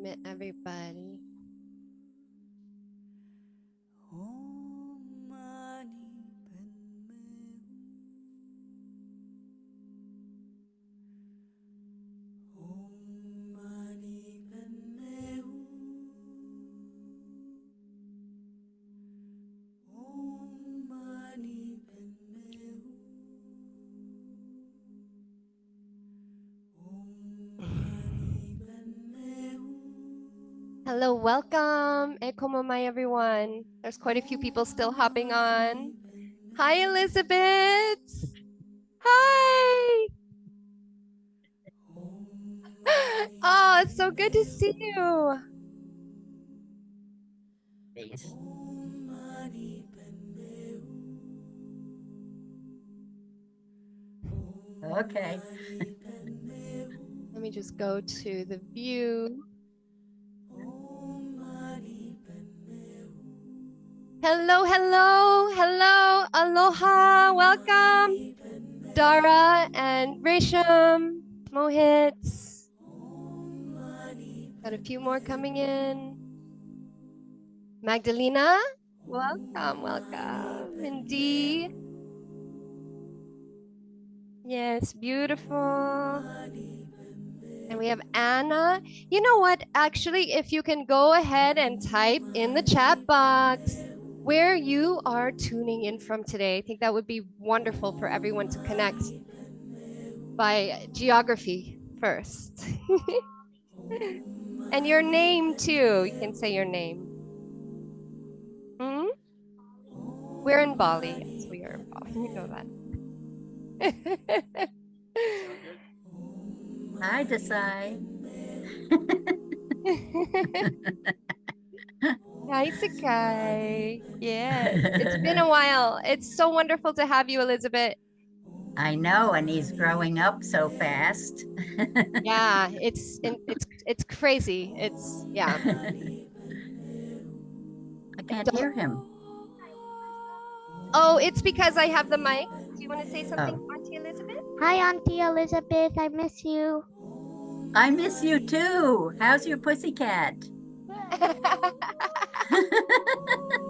minute, everybody. Hello, welcome. Ekomamai, everyone. There's quite a few people still hopping on. Hi, Elizabeth. Hi. Oh, it's so good to see you. Please. Okay. Let me just go to the view. Hello, hello, hello, aloha, welcome. Dara and Resham, Mohit. Got a few more coming in. Magdalena, welcome, welcome. Mindy. Yes, beautiful. And we have Anna. You know what? Actually, if you can go ahead and type in the chat box where you are tuning in from today, I think that would be wonderful for everyone to connect by geography first. And your name too. You can say your name. Hmm? We're in Bali. Yes, we are in Bali. You know that. I decide. Nice guy. Yes. It's been a while. It's so wonderful to have you, Elizabeth. I know, and he's growing up so fast. Yeah, it's crazy. It's yeah. I can't hear him. Oh, it's because I have the mic. Do you want to say something, Oh. Auntie Elizabeth? Hi, Auntie Elizabeth. I miss you. I miss you too. How's your pussycat?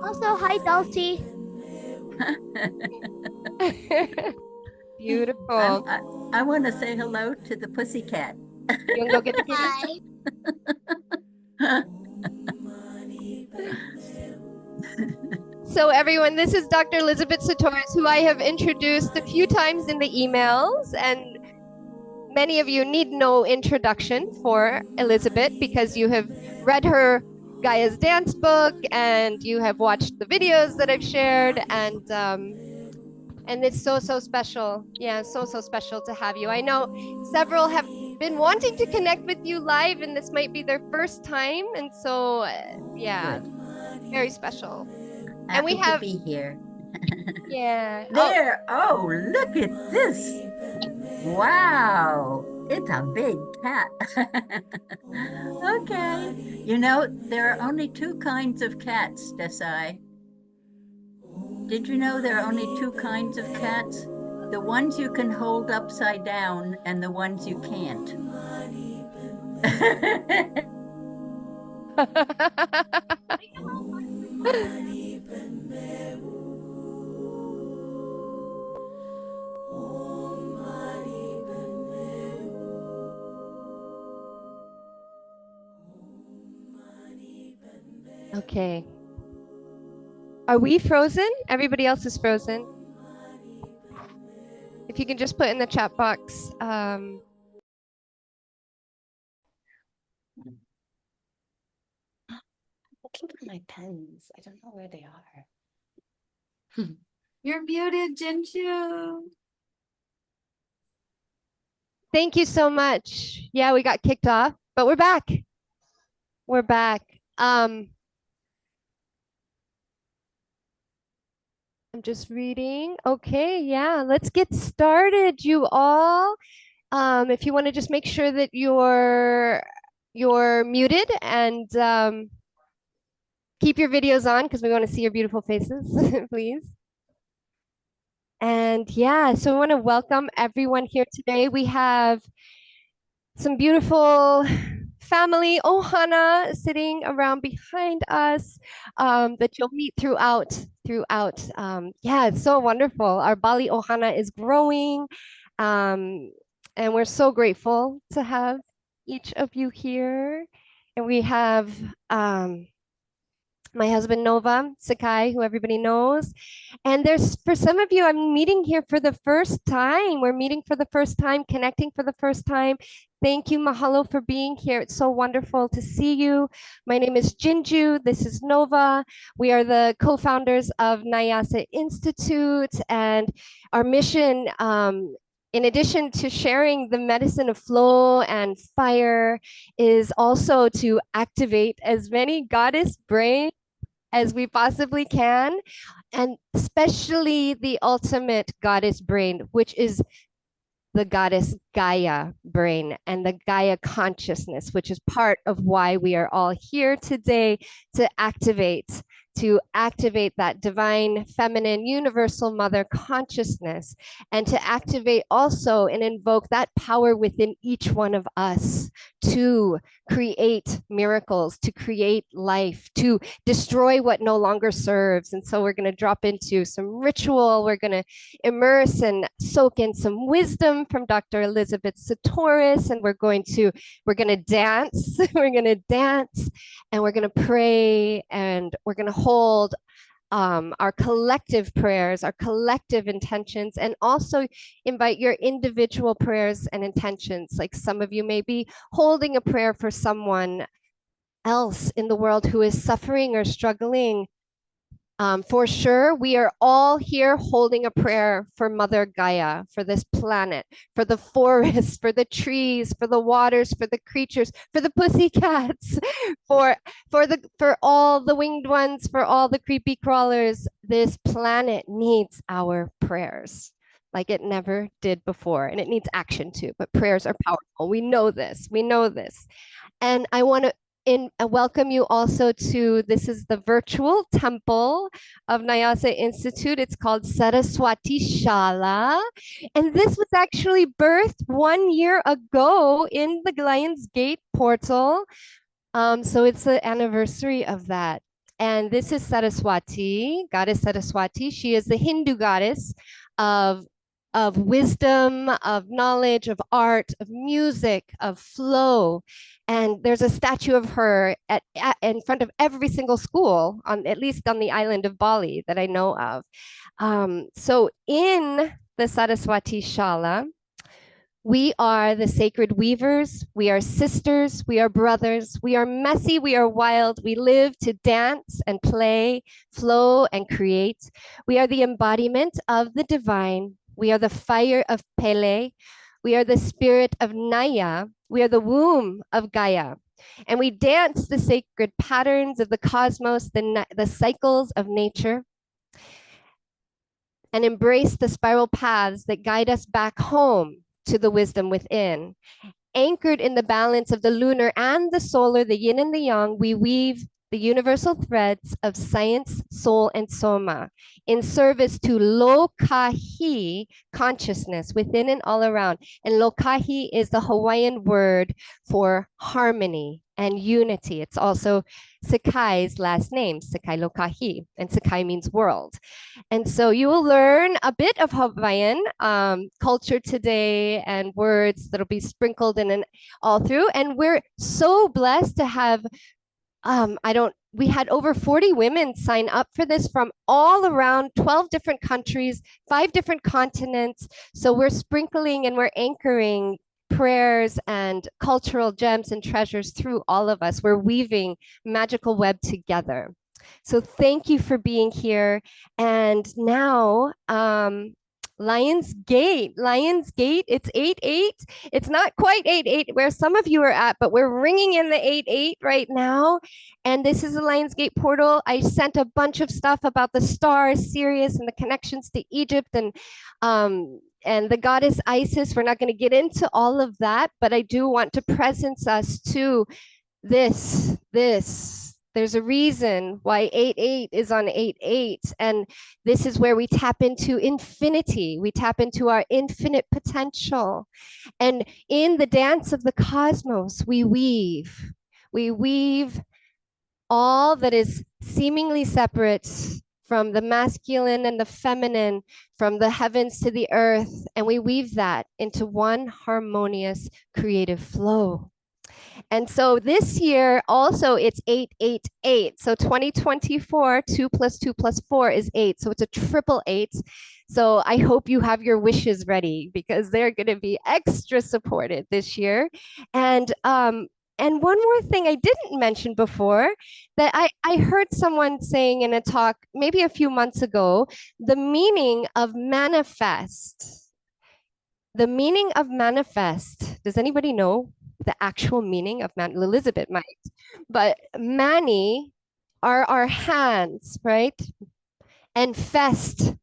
Also, hi, Dulcie. Beautiful. I want to say hello to the pussycat. You want to go get the kitty? Hi. So everyone, this is Dr. Elizabeth Satoris, who I have introduced a few times in the emails, and many of you need no introduction for Elizabeth because you have read her Gaia's dance book and you have watched the videos that I've shared, and it's so special. Yeah, so special to have you. I know several have been wanting to connect with you live, and this might be their first time, and so yeah, Good. very special. Happy And we have to be here. yeah. There. Oh, look at this. Wow. It's a big cat. Okay. You know, there are only two kinds of cats, Desai. Did you know there are only two kinds of cats? The ones you can hold upside down and the ones you can't. Okay. Are we frozen? Everybody else is frozen. If you can just put in the chat box. Looking for my pens. I don't know where they are. You're muted, Jinju. Thank you so much. Yeah, we got kicked off, but we're back. We're back. I'm just reading. Okay, yeah, let's get started, you all. If you want to just make sure that you're muted and keep your videos on because we want to see your beautiful faces, please. And yeah, so I want to welcome everyone here today. We have some beautiful family, Ohana, sitting around behind us, that you'll meet throughout. Yeah, it's so wonderful. Our Bali Ohana is growing, and we're so grateful to have each of you here. And we have my husband Nova Sakai, who everybody knows. And there's, for some of you, I'm meeting here for the first time. We're meeting for the first time, connecting for the first time. Thank you, mahalo, for being here. It's so wonderful to see you. My name is Jinju. This is Nova. We are the co-founders of Nyasa Institute, and our mission, in addition to sharing the medicine of flow and fire, is also to activate as many goddess brains as we possibly can, and especially the ultimate goddess brain, which is the goddess Gaia brain and the Gaia consciousness, which is part of why we are all here today, to activate that divine feminine universal mother consciousness, and to activate also and invoke that power within each one of us to create miracles, to create life, to destroy what no longer serves. And so we're going to drop into some ritual. We're going to immerse and soak in some wisdom from Dr. Elizabeth Sattouris, and we're going to dance. We're going to dance, and we're going to pray, and we're going to hold our collective prayers, our collective intentions, and also invite your individual prayers and intentions. Like some of you may be holding a prayer for someone else in the world who is suffering or struggling. For sure, we are all here holding a prayer for Mother Gaia, for this planet, for the forests, for the trees, for the waters, for the creatures, for the pussycats, for all the winged ones, for all the creepy crawlers. This planet needs our prayers like it never did before, and it needs action too. But prayers are powerful. We know this. We know this. And I want to welcome you also to, this is the virtual temple of Nyasa Institute. It's called Saraswati Shala. And this was actually birthed 1 year ago in the Lions Gate portal. So it's the anniversary of that. And this is Saraswati, goddess Saraswati. She is the Hindu goddess of wisdom, of knowledge, of art, of music, of flow. And there's a statue of her in front of every single school, at least on the island of Bali that I know of. So in the Saraswati Shala, we are the sacred weavers, we are sisters, we are brothers, we are messy, we are wild, we live to dance and play, flow and create. We are the embodiment of the divine. We are the fire of Pele. We are the spirit of Naya. We are the womb of Gaia. And we dance the sacred patterns of the cosmos, the cycles of nature, and embrace the spiral paths that guide us back home to the wisdom within. Anchored in the balance of the lunar and the solar, the yin and the yang, we weave the universal threads of science, soul, and soma in service to Lokahi consciousness within and all around. And Lokahi is the Hawaiian word for harmony and unity. It's also Sakai's last name, Sakai Lokahi, and Sakai means world. And so you will learn a bit of Hawaiian culture today and words that'll be sprinkled in and all through. And we're so blessed to have we had over 40 women sign up for this from all around 12 different countries, 5 different continents. So we're sprinkling and we're anchoring prayers and cultural gems and treasures through all of us. We're weaving magical web together. So thank you for being here. And now, Lions Gate, it's 8-8. It's not quite 8-8 where some of you are at, but we're ringing in the 8-8 right now. And this is the Lions Gate portal. I sent a bunch of stuff about the stars, Sirius, and the connections to Egypt and the goddess Isis. We're not going to get into all of that, but I do want to presence us to this There's a reason why 8-8 is on 8-8. And this is where we tap into infinity. We tap into our infinite potential. And in the dance of the cosmos, we weave. We weave all that is seemingly separate from the masculine and the feminine, from the heavens to the earth, and we weave that into one harmonious creative flow. And so this year also it's 888. So 2024, 2 plus 2 plus 4 is 8. So it's a triple 8. So I hope you have your wishes ready because they're going to be extra supported this year. And one more thing I didn't mention before that I heard someone saying in a talk maybe a few months ago, the meaning of manifest. The meaning of manifest. Does anybody know the actual meaning of man? Elizabeth might, but mani are our hands, right? And fest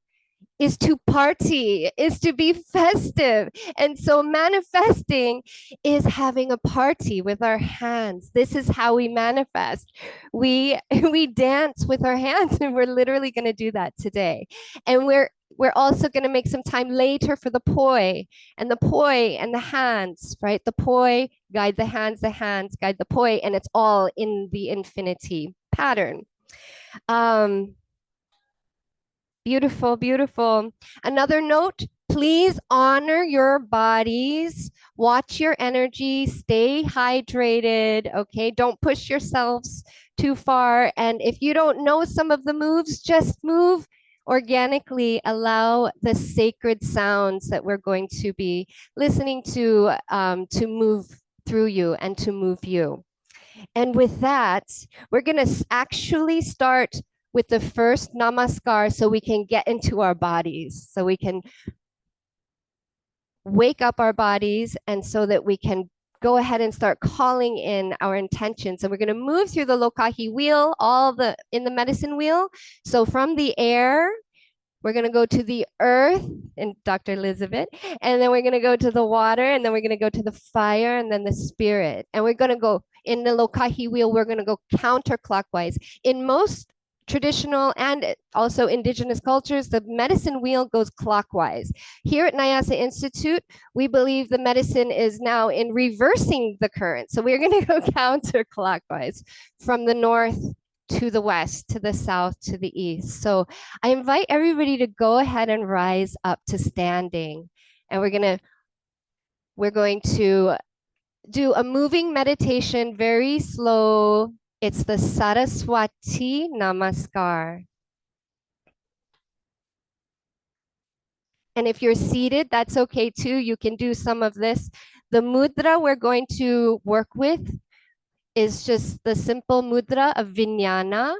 is to party, is to be festive. And so manifesting is having a party with our hands. This is how we manifest. We we dance with our hands, and we're literally going to do that today. And we're also going to make some time later for the poi and the hands, right? The poi guide the hands guide the poi, and it's all in the infinity pattern. Beautiful, beautiful. Another note, please honor your bodies, watch your energy, stay hydrated, okay? Don't push yourselves too far. And if you don't know some of the moves, just move organically. Allow the sacred sounds that we're going to be listening to move through you and to move you. And with that, we're going to actually start with the first namaskar so we can get into our bodies, so we can wake up our bodies, and so that we can go ahead and start calling in our intentions. And we're going to move through the lokahi wheel, in the medicine wheel. So from the air, we're going to go to the earth and Dr. Elizabeth, and then we're going to go to the water, and then we're going to go to the fire, and then the spirit. And we're going to go in the lokahi wheel, we're going to go counterclockwise. In most traditional and also indigenous cultures, the medicine wheel goes clockwise. Here at Nyasa Institute, we believe the medicine is now in reversing the current. So we're going to go counterclockwise from the north to the west, to the south, to the east. So I invite everybody to go ahead and rise up to standing. And we're going to do a moving meditation, very slow. It's the Saraswati Namaskar. And if you're seated, that's okay too. You can do some of this. The mudra we're going to work with is just the simple mudra of Vijnana.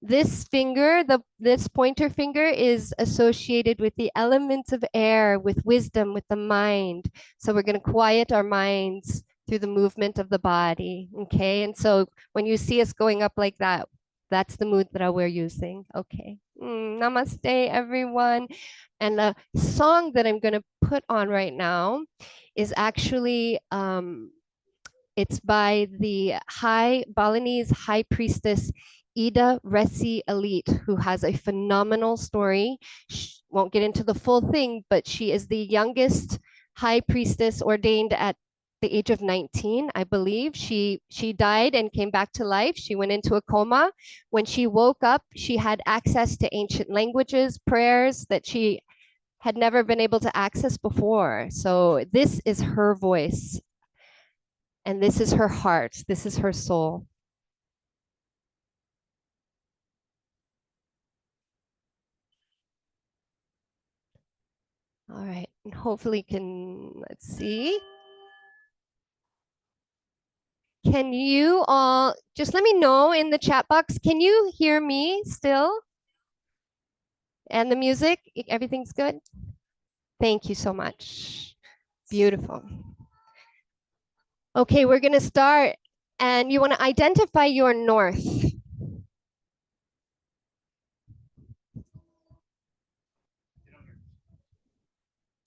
This finger, this pointer finger is associated with the elements of air, with wisdom, with the mind. So we're going to quiet our minds through the movement of the body, okay? And so when you see us going up like that, that's the mudra we're using, okay? Namaste, everyone. And the song that I'm going to put on right now is actually, it's by the Balinese high priestess, Ida Resi Elite, who has a phenomenal story. She won't get into the full thing, but she is the youngest high priestess ordained at the age of 19, I believe. She died and came back to life. She went into a coma. When she woke up, she had access to ancient languages, prayers that she had never been able to access before. So this is her voice, and this is her heart. This is her soul. All right, and hopefully let's see. Can you all just let me know in the chat box, can you hear me still? And the music, everything's good? Thank you so much. Beautiful. Okay, we're gonna start, and you wanna identify your north.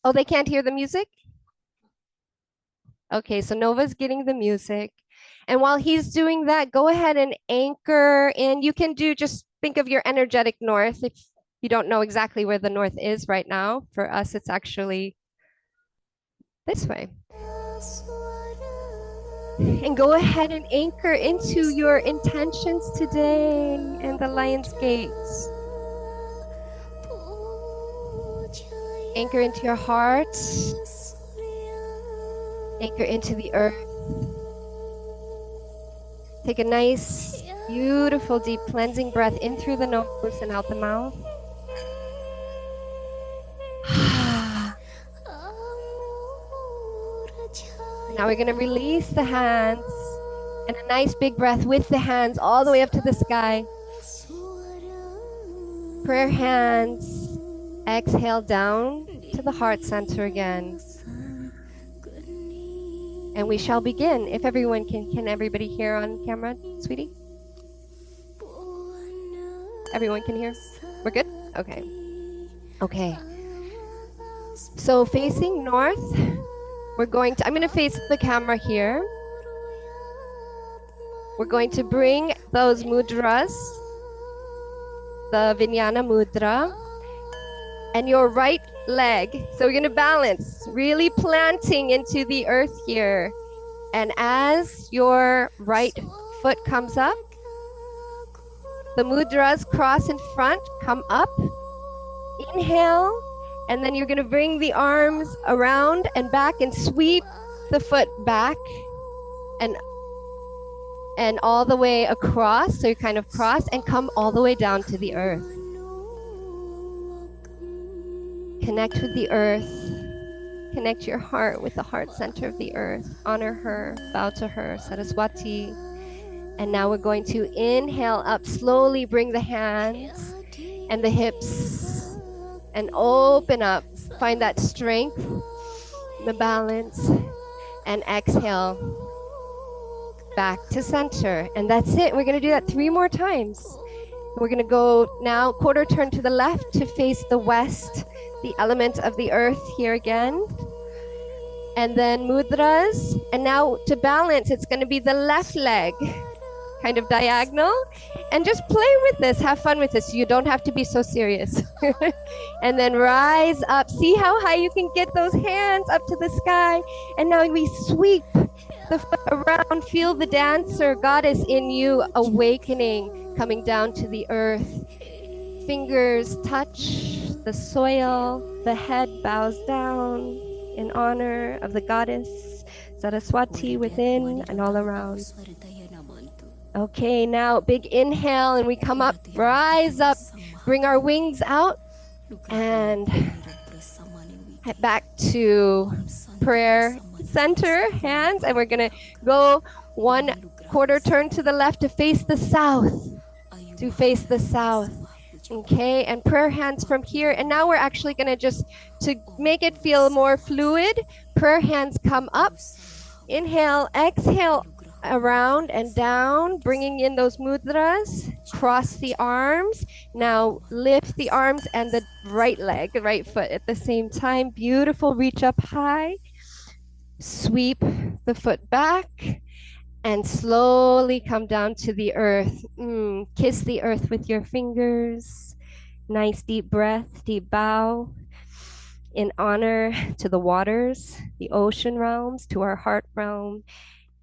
Oh, they can't hear the music? Okay, so Nova's getting the music. And while he's doing that, go ahead and anchor in. You can just think of your energetic north if you don't know exactly where the north is right now. For us, it's actually this way. And go ahead and anchor into your intentions today and the Lion's Gates. Anchor into your heart. Anchor into the earth. Take a nice, beautiful, deep cleansing breath in through the nose and out the mouth. Now we're going to release the hands and a nice big breath with the hands all the way up to the sky. Prayer hands. Exhale down to the heart center again. And we shall begin. If everyone can everybody hear on camera, sweetie? Everyone can hear? We're good? Okay. Okay. So facing north, I'm going to face the camera here. We're going to bring those mudras, the Vijnana mudra, and your right leg. So we're going to balance, really planting into the earth here. And as your right foot comes up, the mudras cross in front, come up. Inhale, and then you're going to bring the arms around and back and sweep the foot back and all the way across. So you kind of cross and come all the way down to the earth. Connect with the earth. Connect your heart with the heart center of the earth. Honor her, bow to her, Saraswati. And now we're going to inhale up, slowly bring the hands and the hips and open up. Find that strength, the balance, and exhale back to center. And that's it. We're going to do that 3 more times. We're going to go now quarter turn to the left to face the west, the element of the earth here again. And then mudras. And now to balance, it's going to be the left leg, kind of diagonal. And just play with this. Have fun with this. You don't have to be so serious. And then rise up. See how high you can get those hands up to the sky. And now we sweep the foot around. Feel the dancer, goddess in you, awakening, coming down to the earth. Fingers touch the soil. The head bows down in honor of the goddess Saraswati within and all around. Okay, now big inhale and we come up, rise up, bring our wings out and head back to prayer center, hands, and we're gonna go 1 quarter turn to the left to face the south, Okay, and prayer hands from here. And now we're actually gonna to make it feel more fluid, prayer hands come up, inhale, exhale, around and down, bringing in those mudras, cross the arms. Now lift the arms and the right leg, the right foot at the same time. Beautiful, reach up high, sweep the foot back, and slowly come down to the earth. Kiss the earth with your fingers. Nice deep breath, deep bow in honor to the waters, the ocean realms, to our heart realm.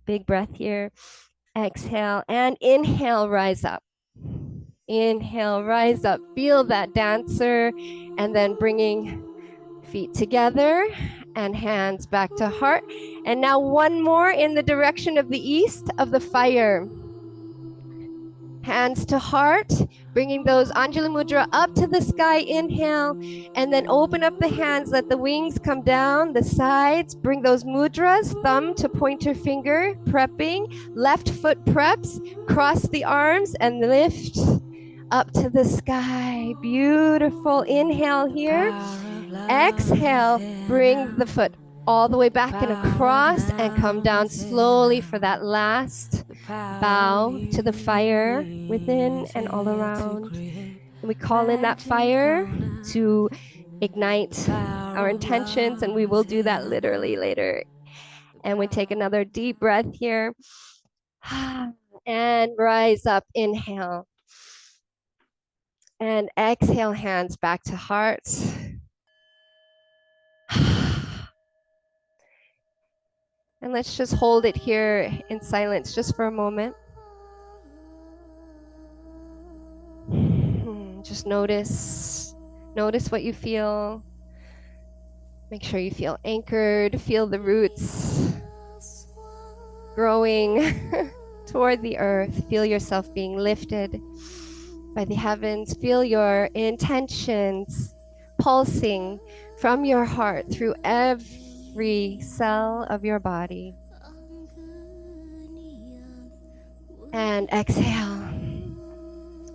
Big breath here. Exhale and inhale, rise up. Inhale, rise up. Feel that dancer. And then bringing feet together and hands back to heart. And now 1 more in the direction of the east of the fire. Hands to heart, bringing those Anjali Mudra up to the sky, inhale, and then open up the hands, let the wings come down, the sides, bring those mudras, thumb to pointer finger, prepping, left foot preps, cross the arms and lift up to the sky. Beautiful, inhale here, exhale, bring the foot all the way back and across and come down slowly for that last bow to the fire within and all around. And we call in that fire to ignite our intentions, and we will do that literally later. And we take another deep breath here. And rise up, inhale. And exhale, hands back to heart. And let's just hold it here in silence just for a moment. Just notice what you feel. Make sure you feel anchored, feel the roots growing toward the earth. Feel yourself being lifted by the heavens. Feel your intentions pulsing from your heart through every cell of your body. And exhale.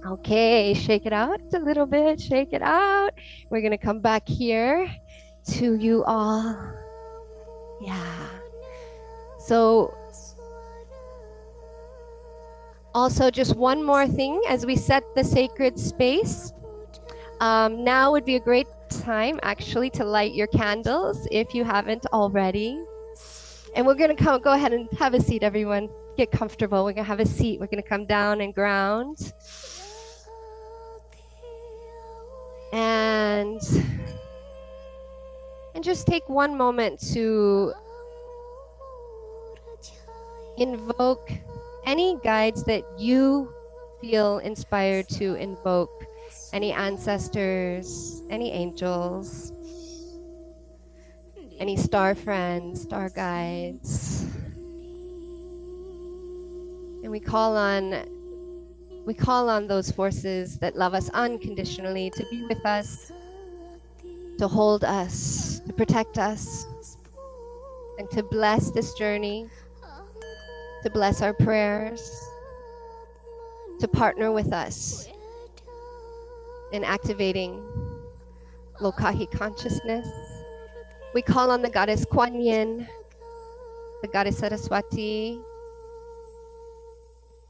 Okay, shake it out a little bit, shake it out. We're gonna come back here to you all. Yeah. So also just one more thing as we set the sacred space. Now would be a great time actually to light your candles if you haven't already. And we're gonna go ahead and have a seat, everyone. Get comfortable. We're gonna have a seat. We're gonna come down and ground. And just take one moment to invoke any guides that you feel inspired to invoke, any ancestors, any angels, any star friends, star guides. And we call on those forces that love us unconditionally to be with us, to hold us, to protect us, and to bless this journey, to bless our prayers, to partner with us in activating Lokahi consciousness. We call on the goddess Kuan Yin, the goddess Saraswati,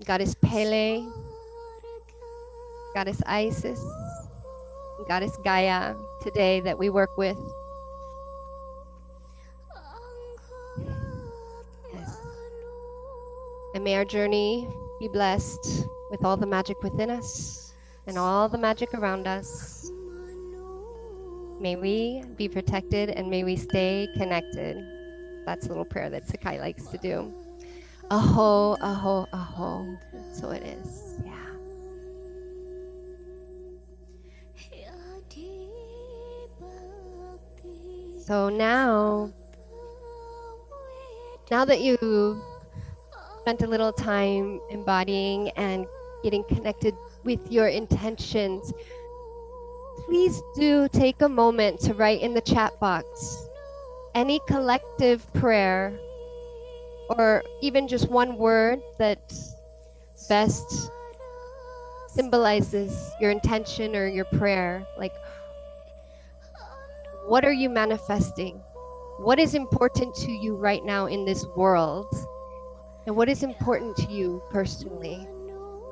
goddess Pele, goddess Isis, goddess Gaia today that we work with. Yes. And may our journey be blessed with all the magic within us and all the magic around us. May we be protected and may we stay connected. That's a little prayer that Sakai likes to do. Aho, aho, aho. So it is, yeah. So now that you've spent a little time embodying and getting connected with your intentions, please do take a moment to write in the chat box any collective prayer or even just one word that best symbolizes your intention or your prayer. Like, what are you manifesting? What is important to you right now in this world? And what is important to you personally?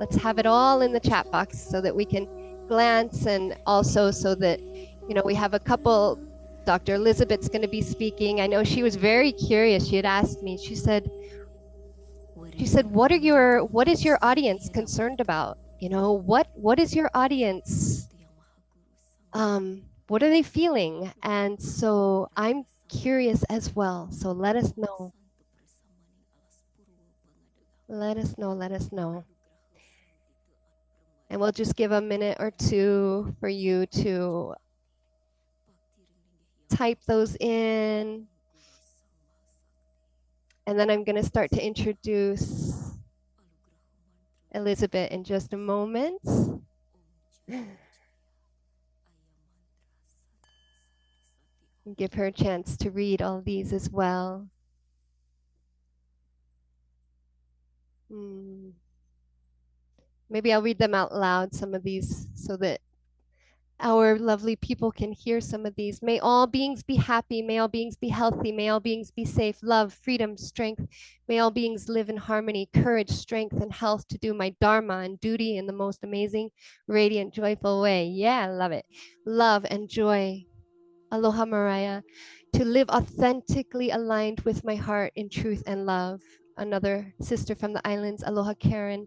Let's have it all in the chat box so that we can glance, and also so that, you know, we have a couple. Dr. Elizabeth's going to be speaking. I know she was very curious. She had asked me, she said, what is your audience concerned about? You know, what is your audience? What are they feeling? And so I'm curious as well. So let us know. Let us know. And we'll just give a minute or two for you to type those in. And then I'm going to start to introduce Elizabeth in just a moment. Give her a chance to read all these as well. Maybe I'll read them out loud, some of these, so that our lovely people can hear some of these. May all beings be happy. May all beings be healthy. May all beings be safe. Love, freedom, strength. May all beings live in harmony, courage, strength, and health to do my dharma and duty in the most amazing, radiant, joyful way. Yeah, I love it. Love and joy. Aloha Mariah. to live authentically aligned with my heart in truth and love. Another sister from the islands, aloha Karen.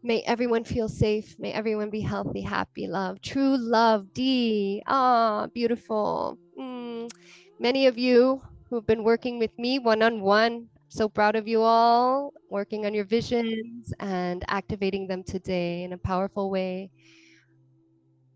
May everyone feel safe. May everyone be healthy, happy, love. True love, D. Ah, beautiful. Many of you who've been working with me one-on-one, so proud of you all, working on your visions and activating them today in a powerful way.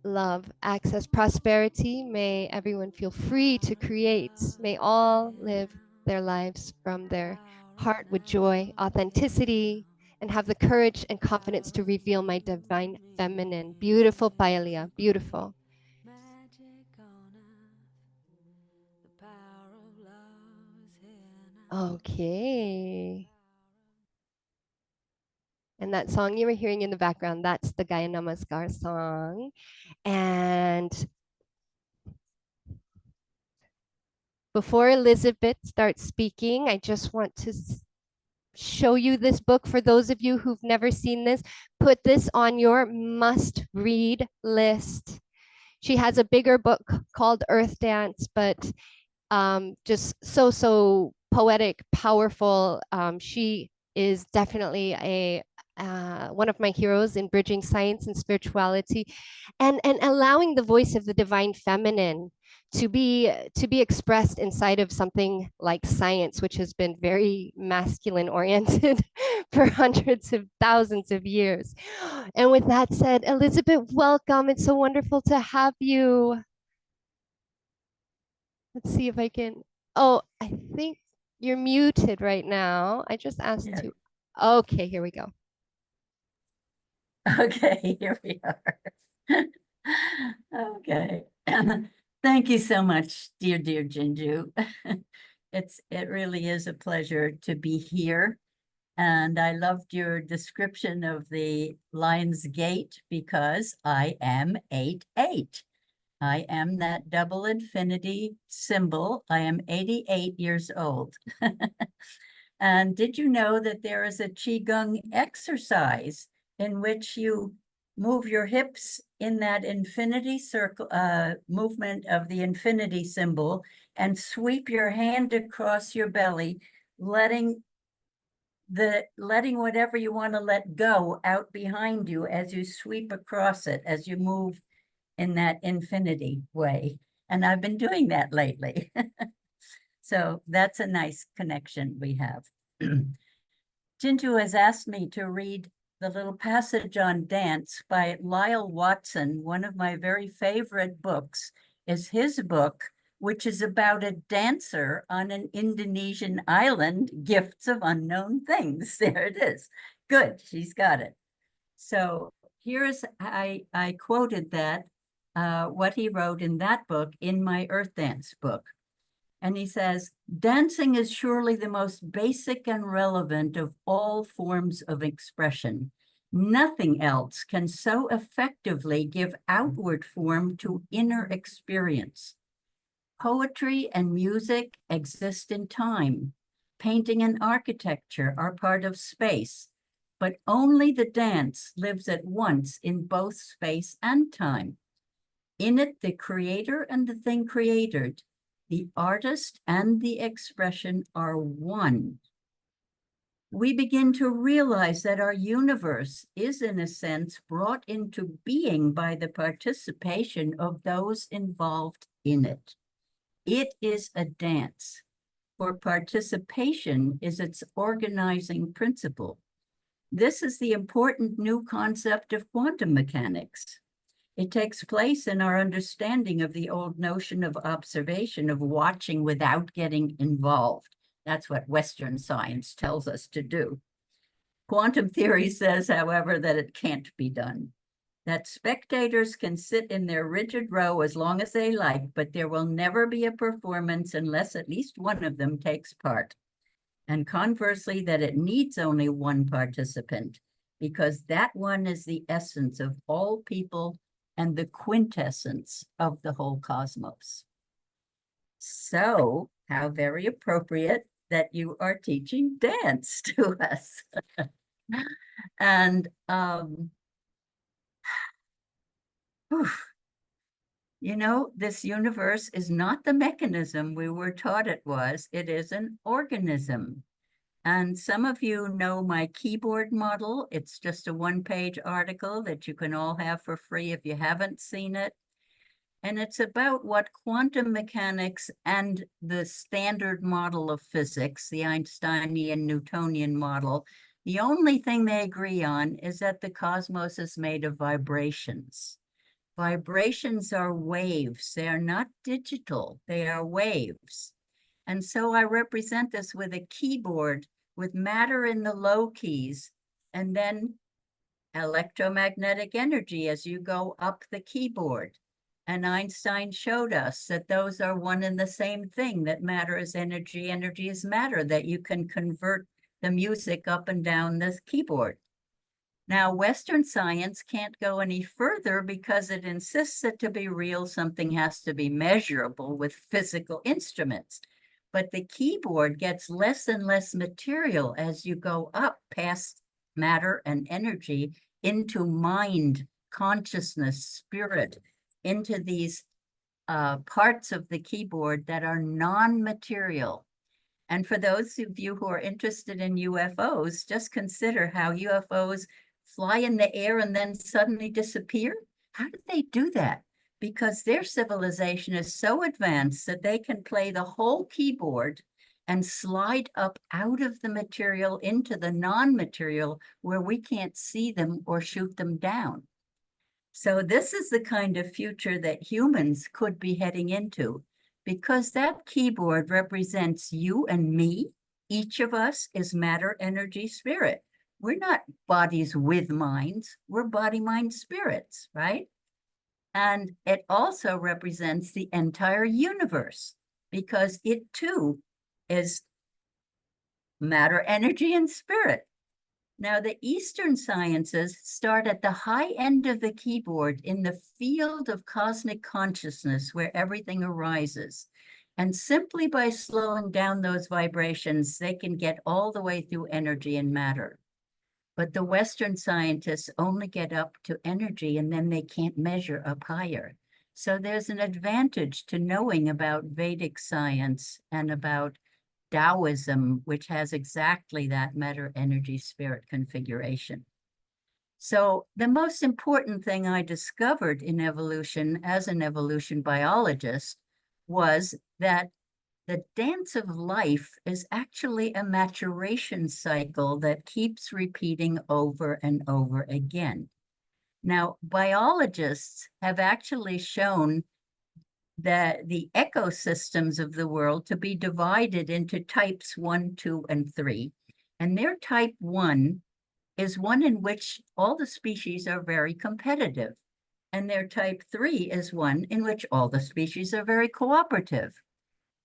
Love, access, prosperity. May everyone feel free to create. May all live their lives from their heart with joy, authenticity, and have the courage and confidence to reveal my divine feminine. Beautiful, Paelia, beautiful. Okay. And that song you were hearing in the background, that's the Gaia Namaskar song. And before Elizabeth starts speaking, I just want to show you this book. For those of you who've never seen this, put this on your must-read list. She has a bigger book called Earth Dance, but just so poetic, powerful. She is definitely one of my heroes in bridging science and spirituality, and allowing the voice of the divine feminine to be expressed inside of something like science, which has been very masculine oriented for hundreds of thousands of years. And with that said, Elizabeth, welcome. It's so wonderful to have you. Let's see if I can. Oh, I think you're muted right now. I just asked Yeah. to. Okay, here we go. Okay, here we are. Okay. Thank you so much, dear Jinju. It really is a pleasure to be here. And I loved your description of the Lion's Gate because I am 8/8. I am that double infinity symbol. I am 88 years old. And did you know that there is a Qigong exercise in which you move your hips in that infinity circle, movement of the infinity symbol, and sweep your hand across your belly, letting whatever you want to let go out behind you as you sweep across it, as you move in that infinity way. And I've been doing that lately. So that's a nice connection we have. Jinju has asked me to read the little passage on dance by Lyle Watson. One of my very favorite books is his book, which is about a dancer on an Indonesian island, Gifts of Unknown Things. There it is. Good, she's got it. So here's, I quoted that, what he wrote in that book in my Earth Dance book. And he says, dancing is surely the most basic and relevant of all forms of expression. Nothing else can so effectively give outward form to inner experience. Poetry and music exist in time. Painting and architecture are part of space, but only the dance lives at once in both space and time. In it, the creator and the thing created, the artist and the expression are one. We begin to realize that our universe is, in a sense, brought into being by the participation of those involved in it. It is a dance, for participation is its organizing principle. This is the important new concept of quantum mechanics. It takes place in our understanding of the old notion of observation, of watching without getting involved. That's what Western science tells us to do. Quantum theory says, however, that it can't be done, that spectators can sit in their rigid row as long as they like, but there will never be a performance unless at least one of them takes part. And conversely, that it needs only one participant, because that one is the essence of all people and the quintessence of the whole cosmos. So, how very appropriate that you are teaching dance to us. And You know, this universe is not the mechanism we were taught it was. It is an organism. And some of you know my keyboard model. It's just a one-page article that you can all have for free if you haven't seen it. And it's about what quantum mechanics and the standard model of physics, the Einsteinian Newtonian model, the only thing they agree on is that the cosmos is made of vibrations. Vibrations are waves. They are not digital. They are waves. And so I represent this with a keyboard with matter in the low keys, and then electromagnetic energy as you go up the keyboard. And Einstein showed us that those are one and the same thing, that matter is energy, energy is matter, that you can convert the music up and down the keyboard. Now, Western science can't go any further because it insists that to be real, something has to be measurable with physical instruments. But the keyboard gets less and less material as you go up past matter and energy into mind, consciousness, spirit, into these parts of the keyboard that are non-material. And for those of you who are interested in UFOs, just consider how UFOs fly in the air and then suddenly disappear. How did they do that? Because their civilization is so advanced that they can play the whole keyboard and slide up out of the material into the non-material where we can't see them or shoot them down. So this is the kind of future that humans could be heading into, because that keyboard represents you and me. Each of us is matter, energy, spirit. We're not bodies with minds, we're body, mind, spirits, right? And it also represents the entire universe, because it too is matter, energy, and spirit. Now, the Eastern sciences start at the high end of the keyboard in the field of cosmic consciousness where everything arises. And simply by slowing down those vibrations, they can get all the way through energy and matter. But the Western scientists only get up to energy and then they can't measure up higher. So there's an advantage to knowing about Vedic science and about Taoism, which has exactly that matter, energy, spirit configuration. So the most important thing I discovered in evolution as an evolution biologist was that the dance of life is actually a maturation cycle that keeps repeating over and over again. Now, biologists have actually shown that the ecosystems of the world to be divided into types 1, 2, and 3. And their type 1 is one in which all the species are very competitive. And their type 3 is one in which all the species are very cooperative.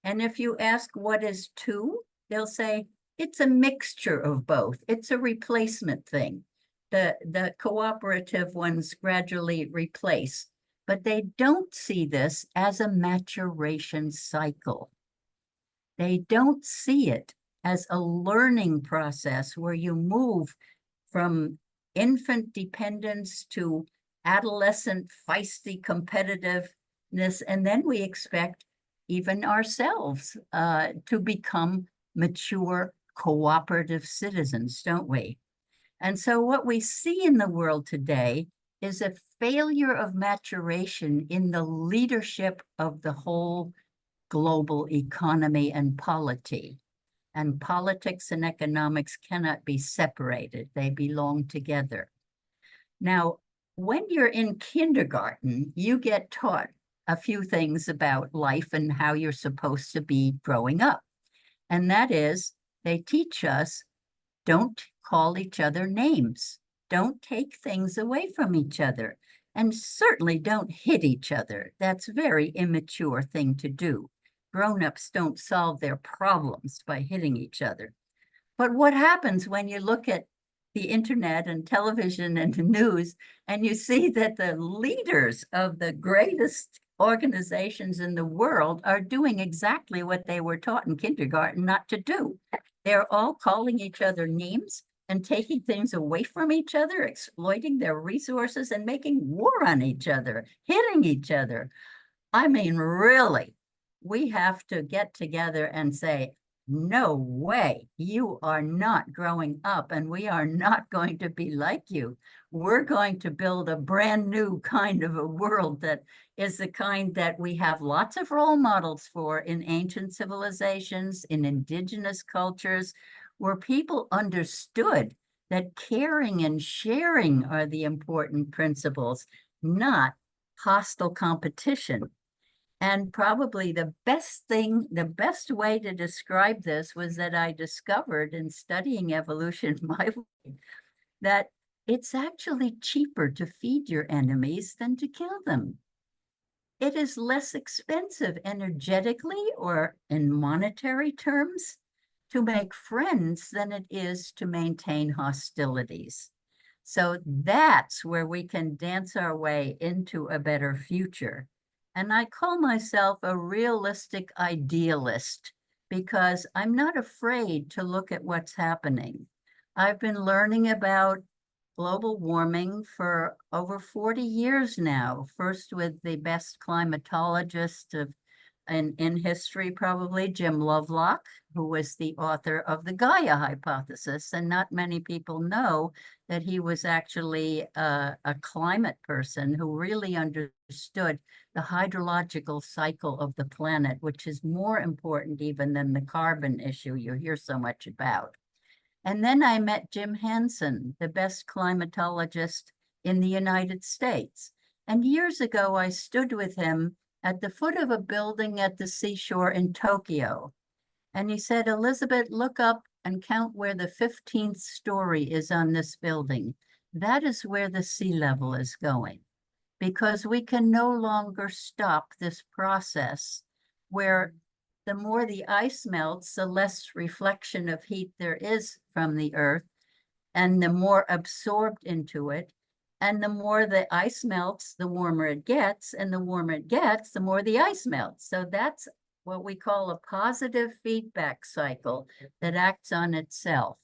And if you ask what is 2, they'll say it's a mixture of both. It's a replacement thing. The cooperative ones gradually replace, but they don't see this as a maturation cycle. They don't see it as a learning process where you move from infant dependence to adolescent feisty competitiveness, and then we expect even ourselves to become mature cooperative citizens, don't we? And so what we see in the world today is a failure of maturation in the leadership of the whole global economy and polity. And politics and economics cannot be separated. They belong together. Now, when you're in kindergarten, you get taught a few things about life and how you're supposed to be growing up. And that is, they teach us, don't call each other names. Don't take things away from each other. And certainly don't hit each other. That's a very immature thing to do. Grown-ups don't solve their problems by hitting each other. But what happens when you look at the internet and television and the news, and you see that the leaders of the greatest organizations in the world are doing exactly what they were taught in kindergarten not to do? They're all calling each other names and taking things away from each other, exploiting their resources and making war on each other, hitting each other. I mean, really, we have to get together and say, no way, you are not growing up and we are not going to be like you. We're going to build a brand new kind of a world that is the kind that we have lots of role models for in ancient civilizations, in indigenous cultures, where people understood that caring and sharing are the important principles, not hostile competition. And probably the best way to describe this was that I discovered in studying evolution my way, that it's actually cheaper to feed your enemies than to kill them. It is less expensive energetically or in monetary terms to make friends than it is to maintain hostilities. So that's where we can dance our way into a better future. And I call myself a realistic idealist because I'm not afraid to look at what's happening. I've been learning about global warming for over 40 years now, first with the best climatologist in history, probably Jim Lovelock, who was the author of the Gaia hypothesis. And not many people know that he was actually a climate person who really understood the hydrological cycle of the planet, which is more important even than the carbon issue you hear so much about. And then I met Jim Hansen, the best climatologist in the United States. And years ago, I stood with him at the foot of a building at the seashore in Tokyo. And he said, Elizabeth, look up and count where the 15th story is on this building. That is where the sea level is going, because we can no longer stop this process where the more the ice melts, the less reflection of heat there is from the earth, and the more absorbed into it. And the more the ice melts, the warmer it gets, and the warmer it gets, the more the ice melts. So that's what we call a positive feedback cycle that acts on itself.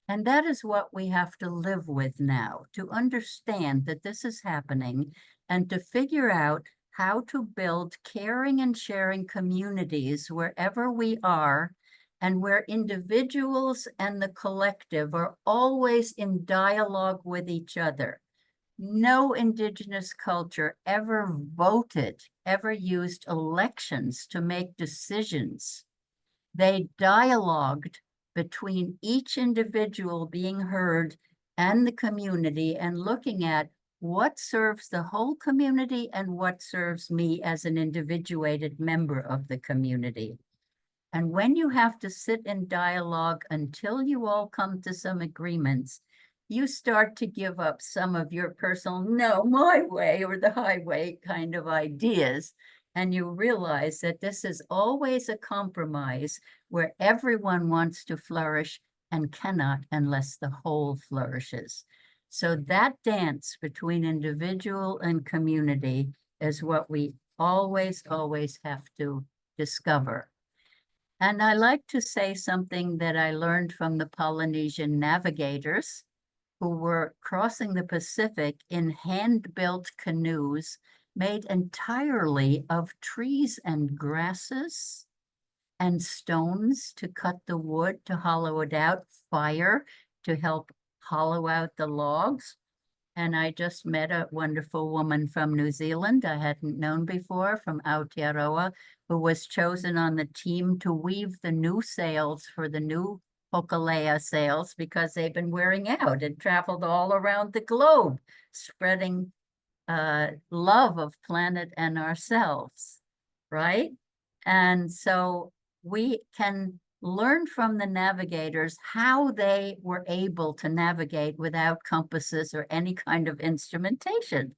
And that is what we have to live with now, to understand that this is happening and to figure out how to build caring and sharing communities wherever we are, and where individuals and the collective are always in dialogue with each other. No indigenous culture ever voted, ever used elections to make decisions. They dialogued between each individual being heard and the community, and looking at what serves the whole community and what serves me as an individuated member of the community. And when you have to sit in dialogue until you all come to some agreements, you start to give up some of your personal, no, my way or the highway kind of ideas. And you realize that this is always a compromise where everyone wants to flourish and cannot unless the whole flourishes. So that dance between individual and community is what we always, always have to discover. And I like to say something that I learned from the Polynesian navigators who were crossing the Pacific in hand-built canoes made entirely of trees and grasses and stones to cut the wood, to hollow it out, fire to help hollow out the logs. And I just met a wonderful woman from New Zealand I hadn't known before, from Aotearoa, who was chosen on the team to weave the new sails for the new Hokulea sails, because they've been wearing out and traveled all around the globe, spreading love of planet and ourselves, right? And so we can learn from the navigators how they were able to navigate without compasses or any kind of instrumentation.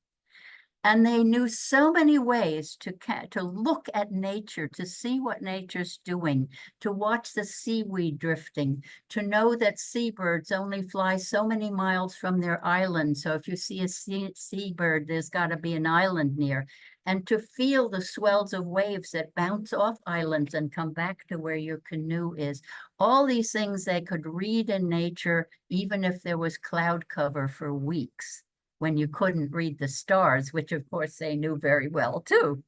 And they knew so many ways to look at nature, to see what nature's doing, to watch the seaweed drifting, to know that seabirds only fly so many miles from their island. So if you see a seabird, there's got to be an island near. And to feel the swells of waves that bounce off islands and come back to where your canoe is. All these things they could read in nature, even if there was cloud cover for weeks, when you couldn't read the stars, which of course they knew very well too.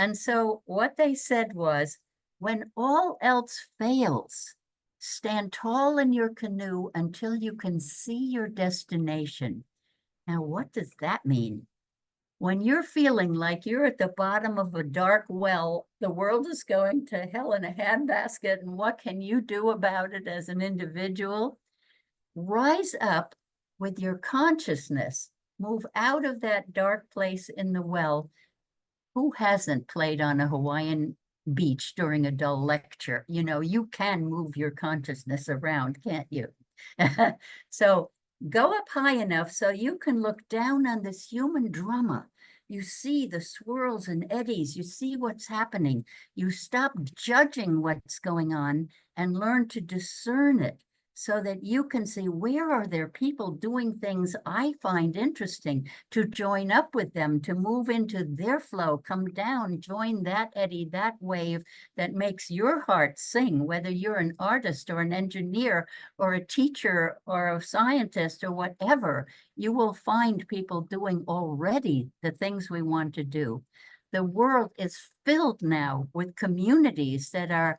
And so what they said was, when all else fails, stand tall in your canoe until you can see your destination. Now, what does that mean? When you're feeling like you're at the bottom of a dark well, the world is going to hell in a handbasket, and what can you do about it as an individual? Rise up with your consciousness, move out of that dark place in the well. Who hasn't played on a Hawaiian beach during a dull lecture? You know, you can move your consciousness around, can't you? So go up high enough so you can look down on this human drama. You see the swirls and eddies, you see what's happening. You stop judging what's going on and learn to discern it, so that you can see, where are there people doing things I find interesting, to join up with them, to move into their flow, come down, join that eddy, that wave that makes your heart sing, whether you're an artist or an engineer or a teacher or a scientist or whatever. You will find people doing already the things we want to do. The world is filled now with communities that are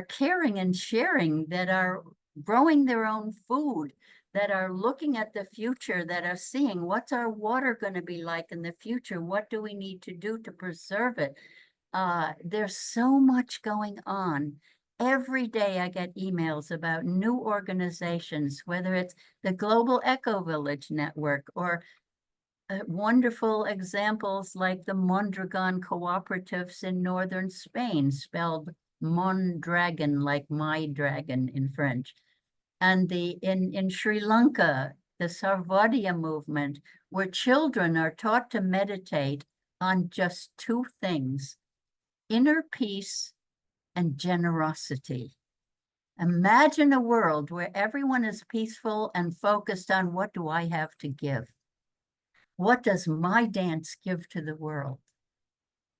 caring and sharing, that are growing their own food, that are looking at the future, that are seeing, what's our water going to be like in the future? What do we need to do to preserve it? There's so much going on. Every day I get emails about new organizations, whether it's the Global Eco Village Network or wonderful examples like the Mondragon cooperatives in northern Spain, spelled Mondragon, like my dragon in French. And in Sri Lanka, the Sarvadiya movement, where children are taught to meditate on just two things: inner peace and generosity. Imagine a world where everyone is peaceful and focused on, what do I have to give? What does my dance give to the world?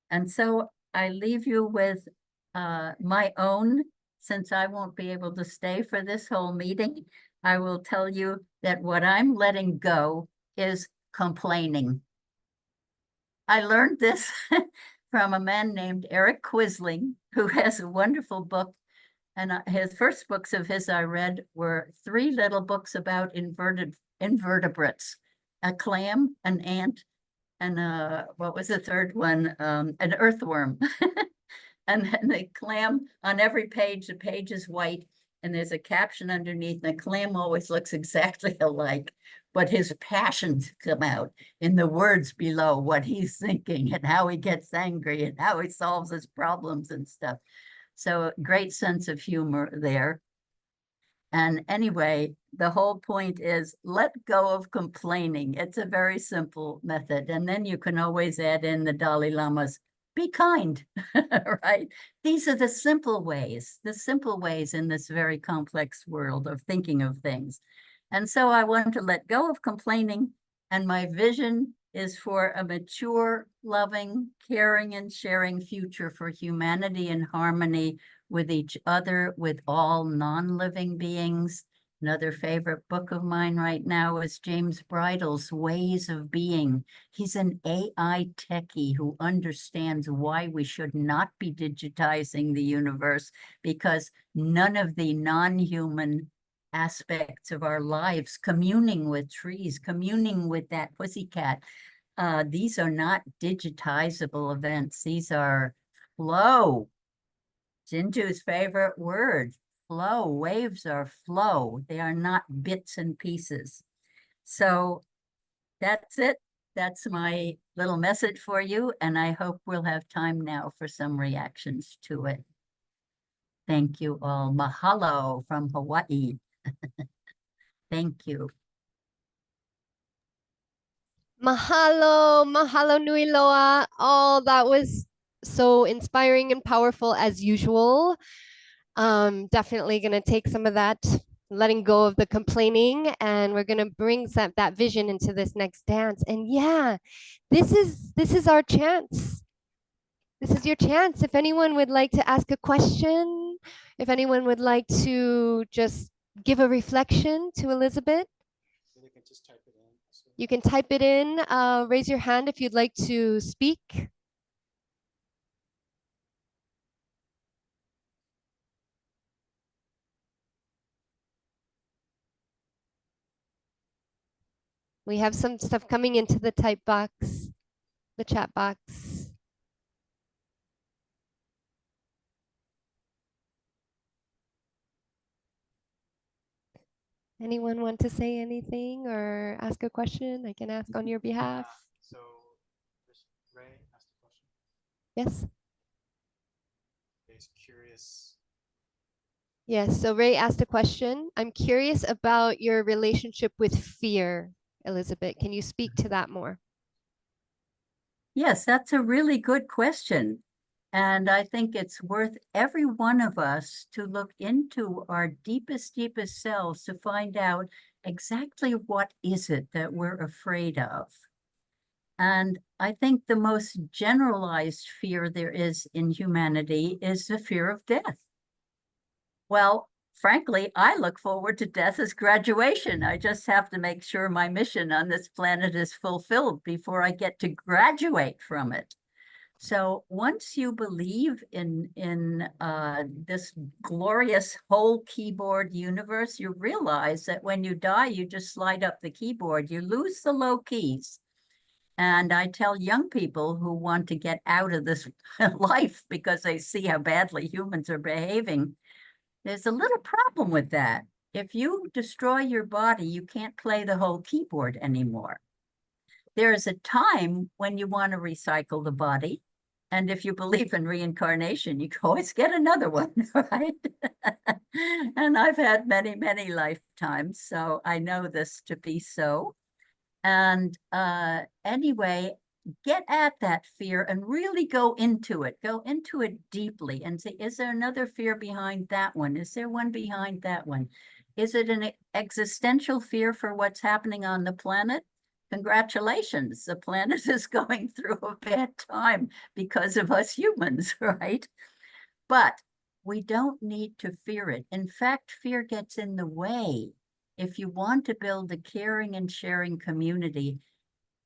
And so I leave you with my own, since I won't be able to stay for this whole meeting, I will tell you that what I'm letting go is complaining. I learned this from a man named Eric Quisling, who has a wonderful book. And his first books of his I read were 3 little books about invertebrates: a clam, an ant, and what was the third one? An earthworm. And then the clam, on every page, the page is white, and there's a caption underneath. The clam always looks exactly alike, but his passions come out in the words below, what he's thinking and how he gets angry and how he solves his problems and stuff. So great sense of humor there. And anyway, the whole point is, let go of complaining. It's a very simple method. And then you can always add in the Dalai Lama's, be kind, right? These are the simple ways in this very complex world of thinking of things. And so I want to let go of complaining. And my vision is for a mature, loving, caring, and sharing future for humanity in harmony with each other, with all non-living beings. Another favorite book of mine right now is James Bridle's Ways of Being. He's an AI techie who understands why we should not be digitizing the universe, because none of the non-human aspects of our lives, communing with trees, communing with that pussycat, these are not digitizable events. These are flow. Jinju's favorite word, flow. Waves are flow. They are not bits and pieces. So that's it. That's my little message for you. And I hope we'll have time now for some reactions to it. Thank you all. Mahalo from Hawaii. Thank you. Mahalo, mahalo nui loa. Oh, that was so inspiring and powerful as usual. Definitely going to take some of that, letting go of the complaining, and we're going to bring that vision into this next dance. And yeah, this is our chance. This is your chance. If anyone would like to ask a question, if anyone would like to just give a reflection to Elizabeth, you can type it in. Raise your hand if you'd like to speak. We have some stuff coming into the type box, the chat box. Anyone want to say anything or ask a question? I can ask on your behalf. So Ray asked a question. Yes. He's curious. Yes, so Ray asked a question. I'm curious about your relationship with fear, Elizabeth. Can you speak to that more? Yes, that's a really good question. And I think it's worth every one of us to look into our deepest selves to find out exactly what is it that we're afraid of. And I think the most generalized fear there is in humanity is the fear of death. Well, frankly, I look forward to death as graduation. I just have to make sure my mission on this planet is fulfilled before I get to graduate from it. So once you believe in this glorious whole keyboard universe, you realize that when you die, you just slide up the keyboard. You lose the low keys. And I tell young people who want to get out of this life because they see how badly humans are behaving, there's a little problem with that. If you destroy your body, you can't play the whole keyboard anymore. There is a time when you want to recycle the body. And if you believe in reincarnation, you can always get another one, right? And I've had many, many lifetimes, so I know this to be so. And anyway, get at that fear and really go into it deeply and say, is there another fear behind that one? Is there one behind that one? Is it an existential fear for what's happening on the planet? Congratulations, the planet is going through a bad time because of us humans, right? But we don't need to fear it. In fact, fear gets in the way. If you want to build a caring and sharing community,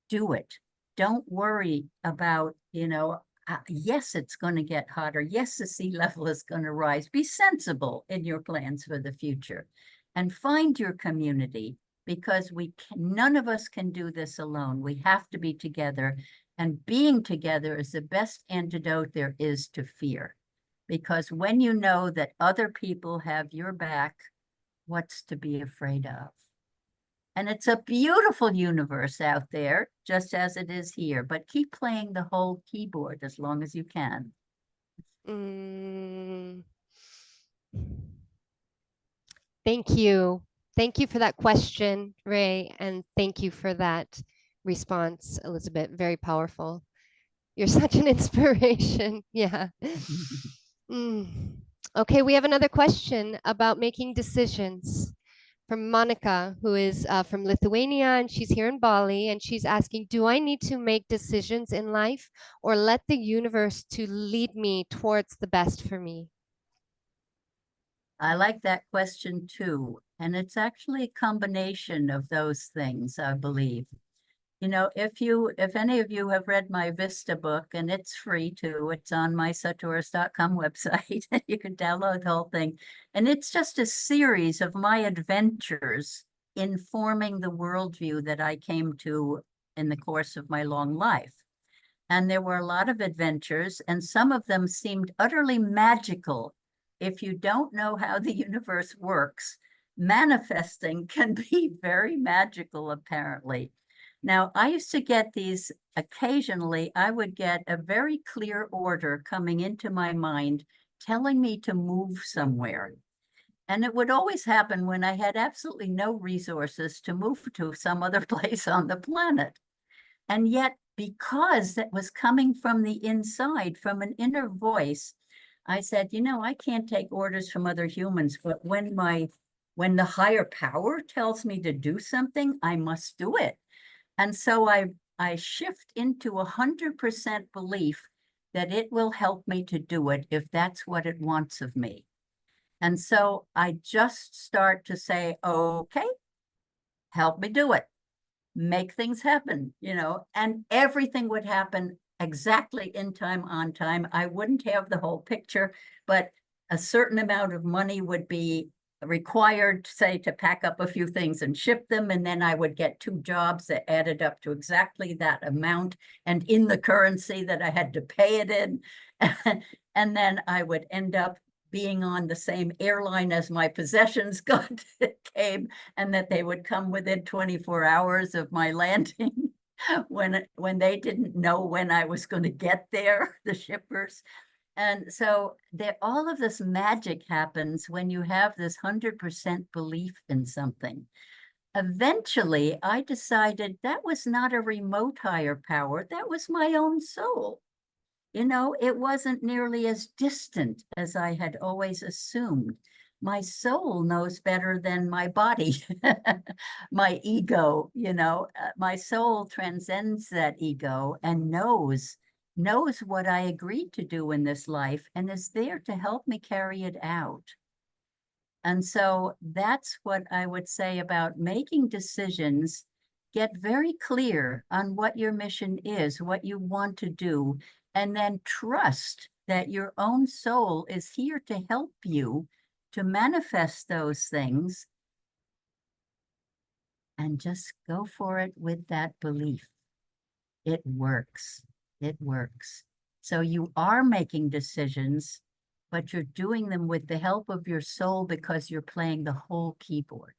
do it. Don't worry about, yes, it's going to get hotter. Yes, the sea level is going to rise. Be sensible in your plans for the future and find your community, because none of us can do this alone. We have to be together, and being together is the best antidote there is to fear. Because when you know that other people have your back, what's to be afraid of? And it's a beautiful universe out there, just as it is here. But keep playing the whole keyboard as long as you can. Thank you. Thank you for that question, Ray, and thank you for that response, Elizabeth. Very powerful. You're such an inspiration. Yeah. Okay, we have another question about making decisions from Monica, who is from Lithuania, and she's here in Bali, and she's asking, do I need to make decisions in life or let the universe to lead me towards the best for me? I like that question too. And it's actually a combination of those things, I believe. If any of you have read my Vista book, and it's free too, it's on my Satoris.com website. You can download the whole thing. And it's just a series of my adventures informing the worldview that I came to in the course of my long life. And there were a lot of adventures, and some of them seemed utterly magical. If you don't know how the universe works, manifesting can be very magical, apparently. Now, I used to get these occasionally. I would get a very clear order coming into my mind telling me to move somewhere. And it would always happen when I had absolutely no resources to move to some other place on the planet. And yet, because that was coming from the inside, from an inner voice, I said, I can't take orders from other humans, but when the higher power tells me to do something, I must do it. And so I shift into 100% belief that it will help me to do it if that's what it wants of me. And so I just start to say, okay, help me do it. Make things happen, and everything would happen exactly in time, on time. I wouldn't have the whole picture, but a certain amount of money would be required, say, to pack up a few things and ship them, and then I would get 2 jobs that added up to exactly that amount and in the currency that I had to pay it in. And then I would end up being on the same airline as my possessions came, and that they would come within 24 hours of my landing when they didn't know when I was going to get there, the shippers. And so all of this magic happens when you have this 100% belief in something. Eventually, I decided that was not a remote higher power. That was my own soul. You know, it wasn't nearly as distant as I had always assumed. My soul knows better than my body, my ego, you know, my soul transcends that ego and knows what I agreed to do in this life and is there to help me carry it out. And so that's what I would say about making decisions. Get very clear on what your mission is, what you want to do, and then trust that your own soul is here to help you to manifest those things. And just go for it with that belief. It works. It works. So you are making decisions, but you're doing them with the help of your soul because you're playing the whole keyboard.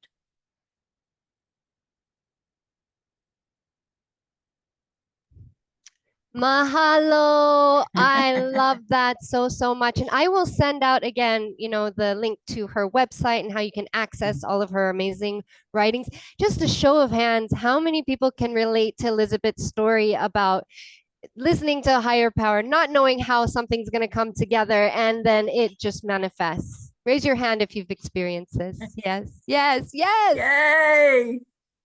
Mahalo. I love that so much. And I will send out again, you know, the link to her website and how you can access all of her amazing writings. Just a show of hands, how many people can relate to Elizabeth's story about listening to a higher power, not knowing how something's going to come together, and then it just manifests? Raise your hand if you've experienced this. Yes, yes, yes. Yay!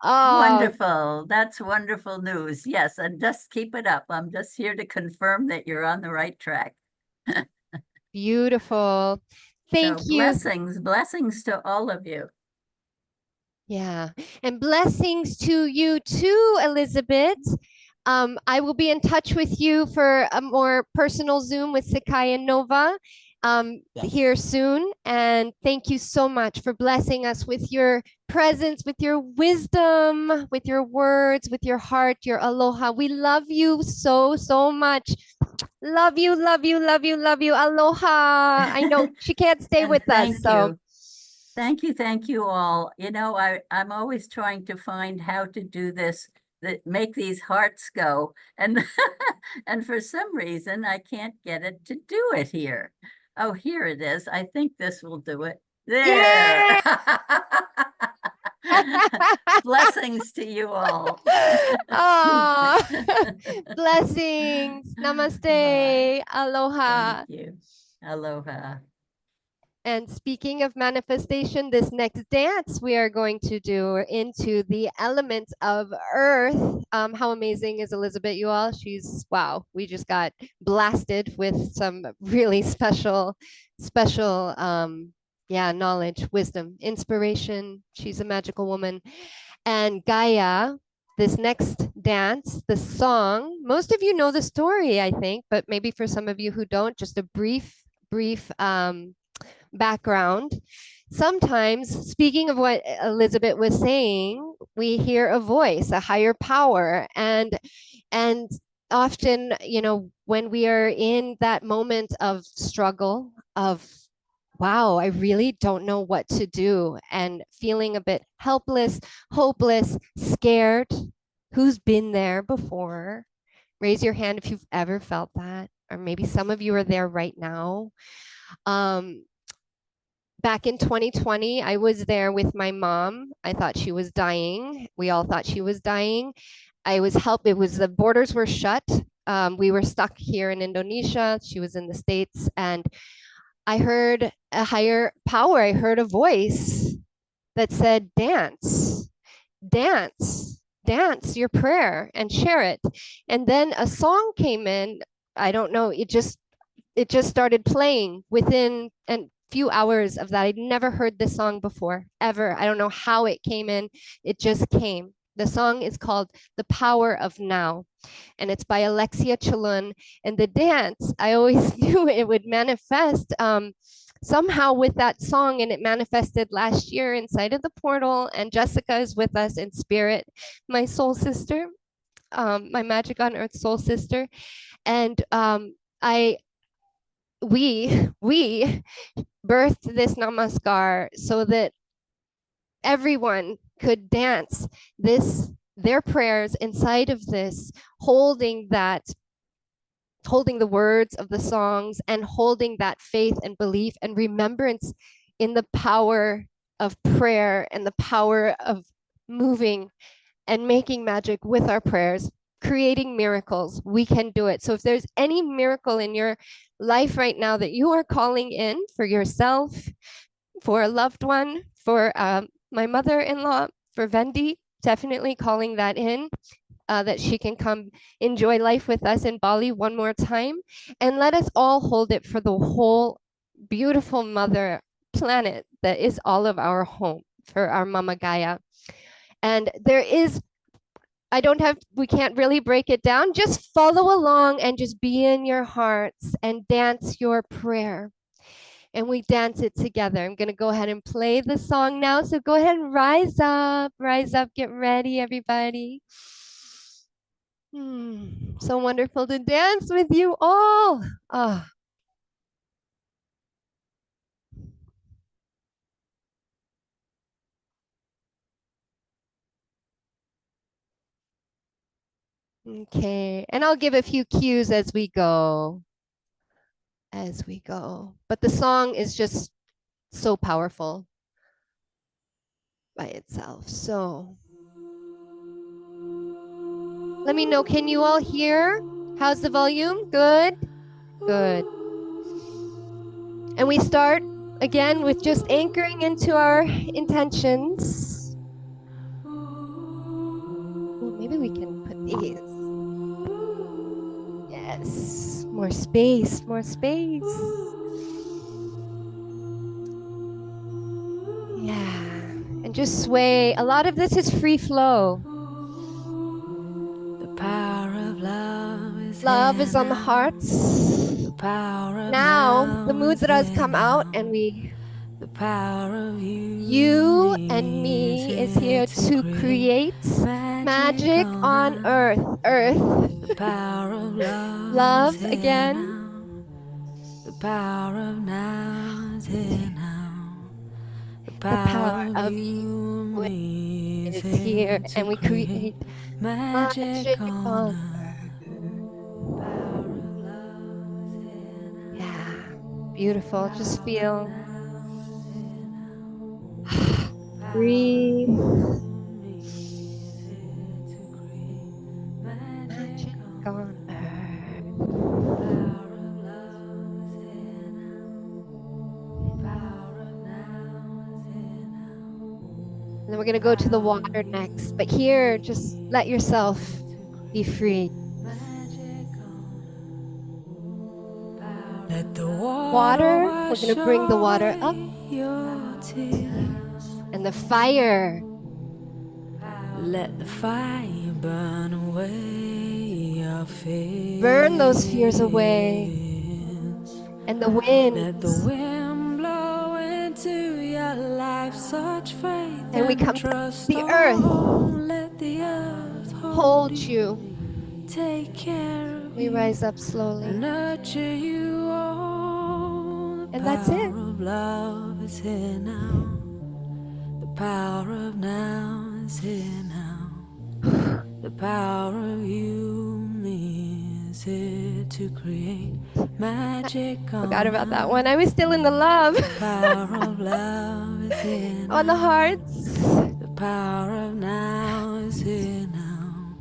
Oh, Wonderful. That's wonderful news. Yes, and just keep it up. I'm just here to confirm that you're on the right track. beautiful. Thank So you. blessings to all of you. Yeah, and blessings to you too, Elizabeth. I will be in touch with you for a more personal Zoom with Sakai and Nova here soon. And thank you so much for blessing us with your presence, with your wisdom, with your words, with your heart, your aloha. We love you so much. Love you, love you, love you, love you. Aloha. I know she can't stay with us, so. Thank you all. You know, I'm always trying to find how to do this, that make these hearts go. And and for some reason, I can't get it to do it here. Oh, here it is. I think this will do it. There. Blessings to you all. Oh, blessings. Namaste. Aloha. Thank you. Aloha. And speaking of manifestation, this next dance we are going to do into the element of earth. How amazing is Elizabeth, you all? She's, wow, we just got blasted with some really special, knowledge, wisdom, inspiration. She's a magical woman. And Gaia, this next dance, the song, most of you know the story, I think, but maybe for some of you who don't, just a brief background. Sometimes, speaking of what Elizabeth was saying, we hear a voice, a higher power, and often, you know, when we are in that moment of struggle, of wow, I really don't know what to do, and feeling a bit helpless, hopeless, scared. Who's been there before? Raise your hand if you've ever felt that, or maybe some of you are there right now. Back in 2020, I was there with my mom. I thought she was dying. We all thought she was dying. It was the borders were shut. We were stuck here in Indonesia. She was in the States. And I heard a higher power. I heard a voice that said, dance, dance, dance your prayer and share it. And then a song came in. I don't know. It just started playing within a few hours of that. I'd never heard this song before, ever. I don't know how it came in. It just came. The song is called The Power of Now, and it's by Alexia Chalun. And the dance, I always knew it would manifest somehow with that song, and it manifested last year inside of the portal. And Jessica is with us in spirit, my soul sister, my Magic on Earth soul sister. And I we birthed this namaskar so that everyone could dance their prayers inside of this, holding the words of the songs and holding that faith and belief and remembrance in the power of prayer and the power of moving and making magic with our prayers, creating miracles. We can do it. So if there's any miracle in your life right now that you are calling in for yourself, for a loved one, for my mother-in-law, for Vendi, definitely calling that in, that she can come enjoy life with us in Bali one more time. And let us all hold it for the whole beautiful mother planet that is all of our home, for our Mama Gaia. And we can't really break it down. Just follow along and just be in your hearts and dance your prayer. And we dance it together. I'm going to go ahead and play the song now. So go ahead and rise up, get ready, everybody. So wonderful to dance with you all. Oh. Okay, and I'll give a few cues as we go. But the song is just so powerful by itself. So let me know, can you all hear? How's the volume? Good? Good. And we start again with just anchoring into our intentions. Ooh, maybe we can put these. Yes, more space, more space. Yeah, and just sway. A lot of this is free flow. The power of Love is on the hearts. The power of now, the mudras come out and the power of you and me is here to create magic on earth. The power of love again. The power of now is here now. The power of you is here, and we create magic on earth. Yeah, beautiful. Just feel. Breathe. Magic on earth. And then we're going to go to the water next. But here, just let yourself be free. Let the water, we're going to bring the water up. And the fire. Let the fire burn away your fears. Burn those fears away. And the wind. Let the wind blow into your life such faith and we come trust. To the earth. Let the earth hold you. Take care of we rise up slowly. Nurture you all. And that's it. Of love is here now. The power of now is here now. The power of you, me is here to create magic. Forgot about that one. I was still in the love. The power of love is here on the hearts. The power of now is here now.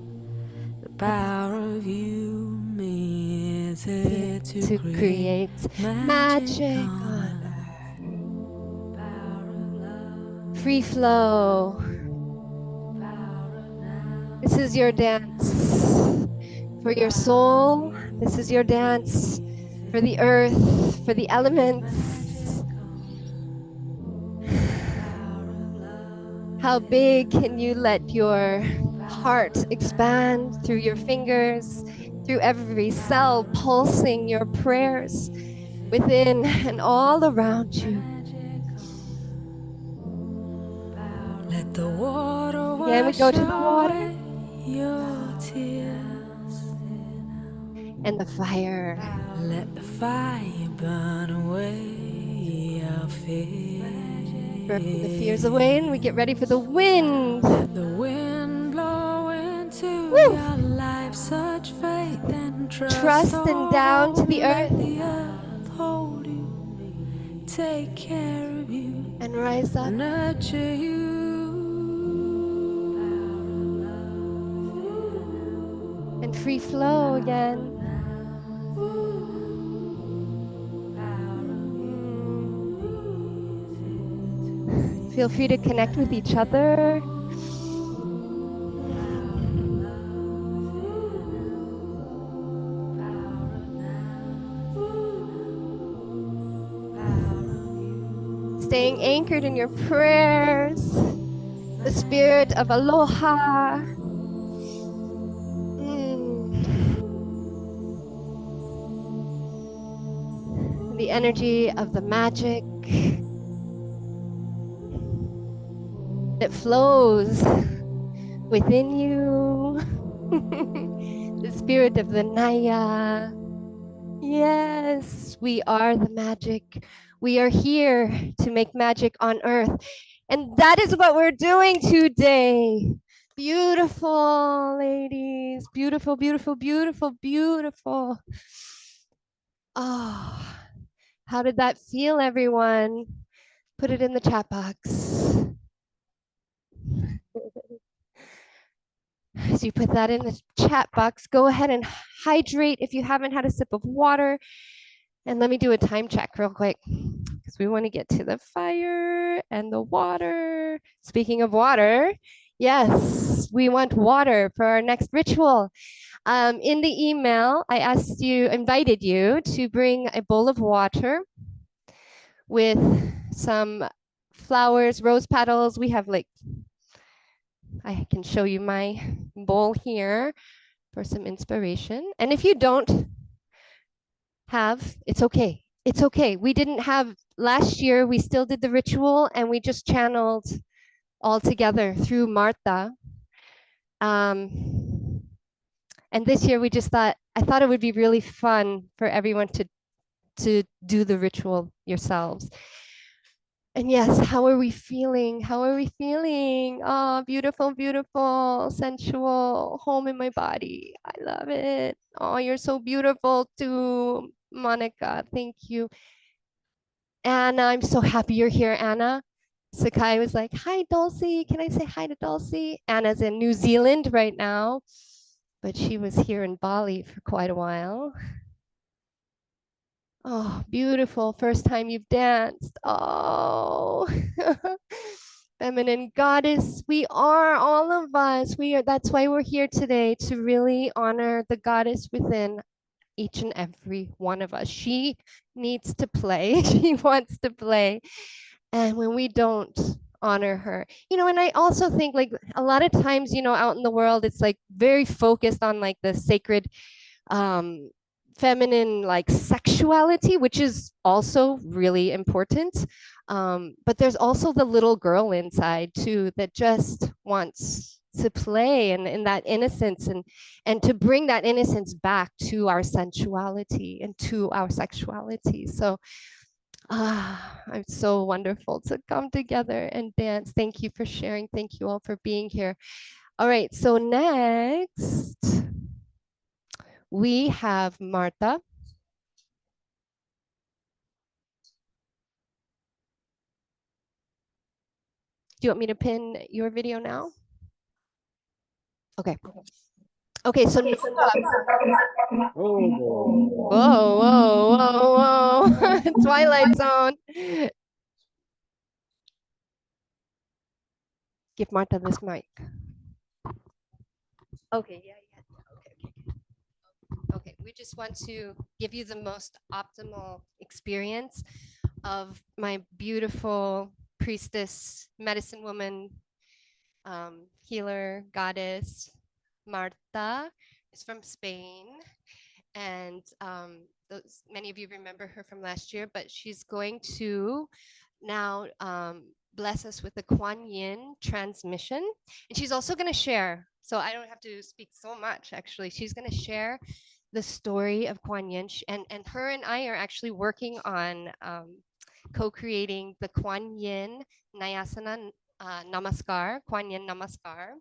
The power of you, me is here to create magic on earth. Free flow. This is your dance for your soul. This is your dance for the earth, for the elements. How big can you let your heart expand through your fingers, through every cell, pulsing your prayers within and all around you. Let the water Again, we wash go to the water away your tears. and the fire. Let the fire burn away our Burn the fears fears. away, and we get ready for the wind. Let the wind blow into Woo! your life, such faith and Trust and down to the Let earth the earth hold you, take care of you, and rise up. nurture you. And free flow again. Feel free to connect with each other. Staying anchored in your prayers. The spirit of aloha. The energy of the magic that flows within you. The spirit of the Naya. Yes, we are the magic. We are here to make magic on earth. And that is what we're doing today. Beautiful, ladies. Beautiful, beautiful, beautiful, beautiful. Oh, how did that feel, everyone? Put it in the chat box. As you put that in the chat box, go ahead and hydrate if you haven't had a sip of water. And let me do a time check real quick because we want to get to the fire and the water. Speaking of water, yes, we want water for our next ritual. In the email, I invited you to bring a bowl of water with some flowers, rose petals. We have I can show you my bowl here for some inspiration. And if you don't have, it's okay. It's okay. We didn't have last year, we still did the ritual and we just channeled all together through Martha. And this year we just thought, I thought it would be really fun for everyone to do the ritual yourselves. And yes, how are we feeling? How are we feeling? Oh, beautiful, beautiful, sensual, home in my body. I love it. Oh, you're so beautiful too, Monica. Thank you. Anna, I'm so happy you're here, Anna. Sakai was like, hi, Dulcie. Can I say hi to Dulcie? Anna's in New Zealand right now, but she was here in Bali for quite a while. Oh, beautiful. First time you've danced. Oh, feminine goddess. We are, all of us. We are. That's why we're here today, to really honor the goddess within each and every one of us. She needs to play. She wants to play. And when we don't honor her, and I also think like a lot of times, out in the world, it's like very focused on like the sacred feminine like sexuality, which is also really important. But there's also the little girl inside too that just wants to play and that innocence and to bring that innocence back to our sensuality and to our sexuality. So I'm so wonderful to come together and dance. Thank you for sharing. Thank you all for being here. All right, so next we have Martha. Do you want me to pin your video now? Okay. Okay, so whoa, whoa, whoa, whoa. Twilight Zone. Give Martha this mic. Okay, yeah. Okay, we just want to give you the most optimal experience of my beautiful priestess, medicine woman, healer, goddess. Marta is from Spain, and Many of you remember her from last year, but she's going to now bless us with the Kuan Yin transmission. And she's also going to share, so I don't have to speak so much, actually. She's going to share the story of Kuan Yin. And her and I are actually working on co-creating the Kuan Yin Nayasana Namaskar, Kuan Yin Namaskar.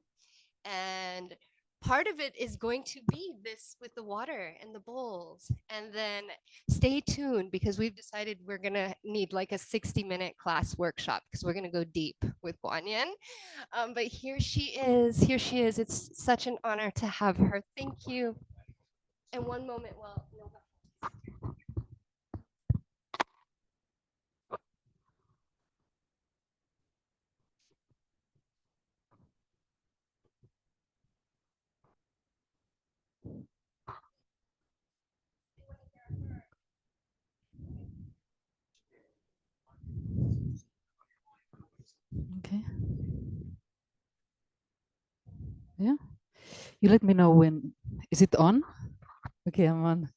And part of it is going to be this with the water and the bowls. And then stay tuned, because we've decided we're going to need like a 60-minute class workshop, because we're going to go deep with Kuan Yin. But here she is. Here she is. It's such an honor to have her. Thank you. And one moment while Okay. Yeah. You let me know when. Is it on? Okay, I'm on.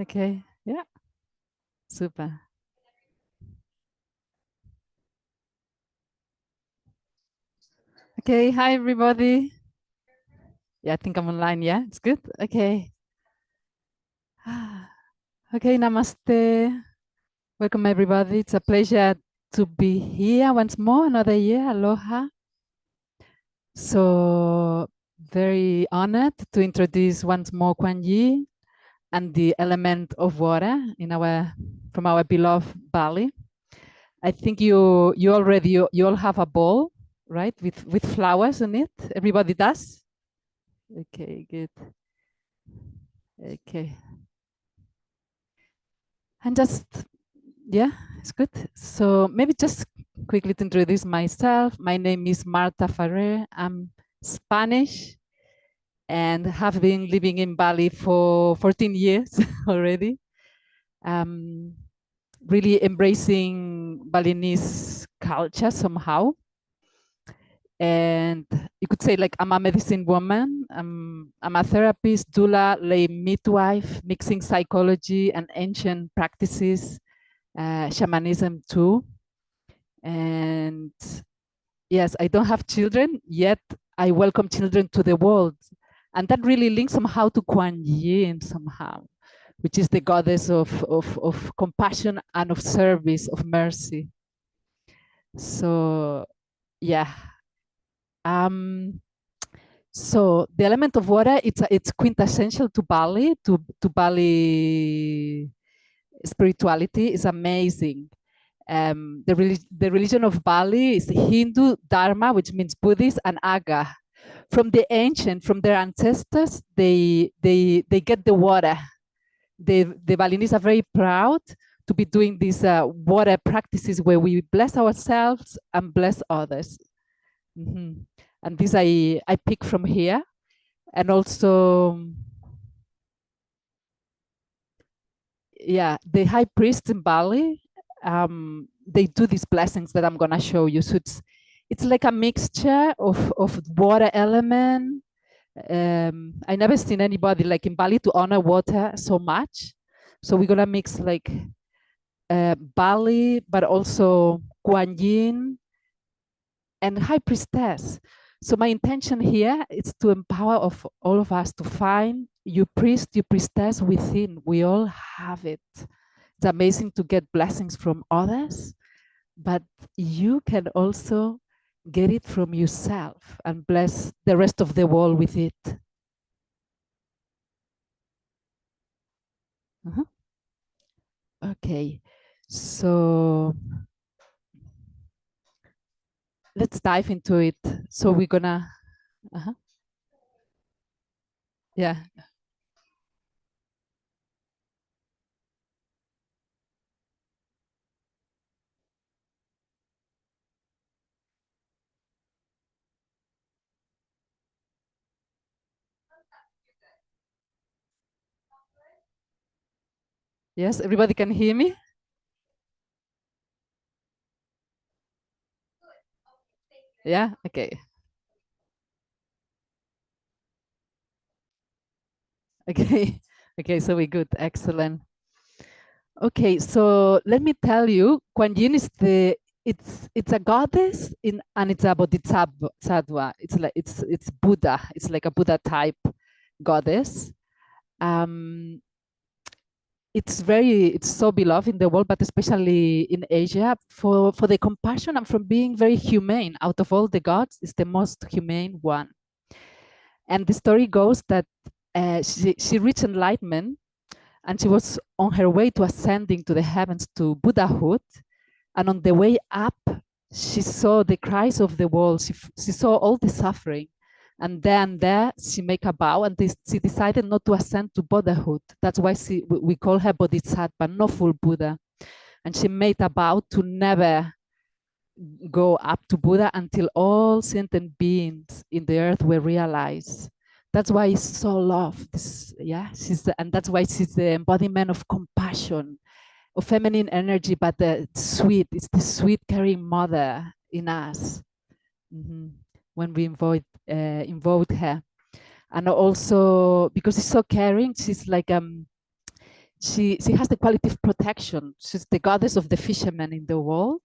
Okay. Yeah. Super. Okay. Hi, everybody. Yeah, I think I'm online. Yeah, it's good. Okay. Okay. Namaste. Welcome, everybody. It's a pleasure to be here once more, another year. Aloha. So very honored to introduce once more Kuan Yin and the element of water in from our beloved Bali. I think you all have a bowl, right, with flowers in it. Everybody does. Okay, good. Okay, and just yeah, it's good. So maybe just quickly to introduce myself. My name is Marta Ferrer. I'm Spanish and have been living in Bali for 14 years already. Really embracing Balinese culture somehow. And you could say like I'm a medicine woman. I'm a therapist, doula, lay midwife, mixing psychology and ancient practices, shamanism too. And yes, I don't have children yet. I welcome children to the world. And that really links somehow to Kuan Yin somehow, which is the goddess of compassion and of service, of mercy. So yeah. So the element of water, it's quintessential to Bali, to Bali spirituality is amazing. The religion of Bali is Hindu, Dharma, which means Buddhist, and Aga. From the ancient, from their ancestors, they get the water. The Balinese are very proud to be doing these water practices where we bless ourselves and bless others. And this I pick from here. And also, yeah, the high priest in Bali, they do these blessings that I'm gonna show you. So it's like a mixture of water element. I never seen anybody like in Bali to honor water so much. So we're gonna mix like Bali, but also Kuan Yin and high priestess. So my intention here is to empower all of us to find you priest, you priestess within. We all have it. It's amazing to get blessings from others, but you can also get it from yourself and bless the rest of the world with it. Okay, so let's dive into it. So we're gonna, yeah. Yes, everybody can hear me? Yeah, okay. Okay, okay, so we good, excellent. Okay, so let me tell you, Kuan Yin is it's a goddess in and it's a bodhisattva. It's Buddha. It's like a Buddha type goddess. It's so beloved in the world, but especially in Asia for the compassion and from being very humane. Out of all the gods, is the most humane one. And the story goes that she reached enlightenment and she was on her way to ascending to the heavens to Buddhahood. And on the way up, she saw the cries of the world. She saw all the suffering. And then there she made a vow and she decided not to ascend to Buddhahood. That's why we call her Bodhisattva, not full Buddha. And she made a vow to never go up to Buddha until all sentient beings in the earth were realized. That's why it's so loved. And that's why she's the embodiment of compassion, of feminine energy, but it's the sweet caring mother in us. When we invoke her. And also because she's so caring, she's like she has the quality of protection. She's the goddess of the fishermen in the world.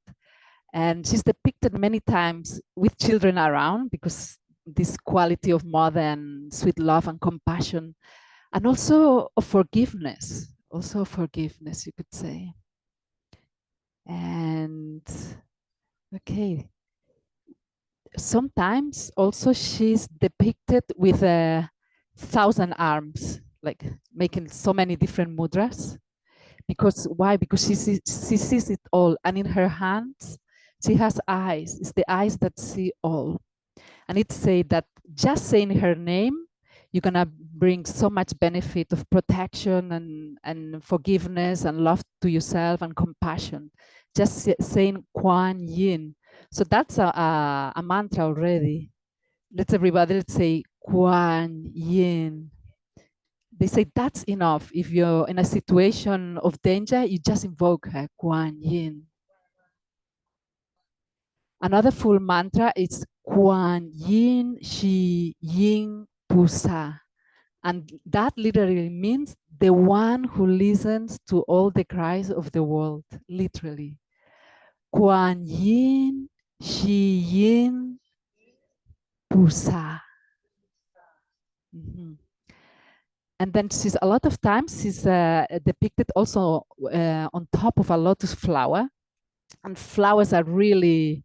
And she's depicted many times with children around because this quality of mother and sweet love and compassion, and also of forgiveness, you could say. And okay, sometimes also she's depicted with 1,000 arms, like making so many different mudras. Because why? Because she sees it all, and in her hands she has eyes. It's the eyes that see all. And it said that just saying her name, you're gonna bring so much benefit of protection and forgiveness and love to yourself and compassion. Just saying Kuan Yin. So that's a mantra already. Let's say Kuan Yin. They say that's enough. If you're in a situation of danger, you just invoke her, Kuan Yin. Another full mantra is Kuan Yin Shi Yin Pusa. And that literally means the one who listens to all the cries of the world, literally. Kuan Yin Shi Yin Pusa. And then a lot of times she's depicted also on top of a lotus flower. And flowers are really,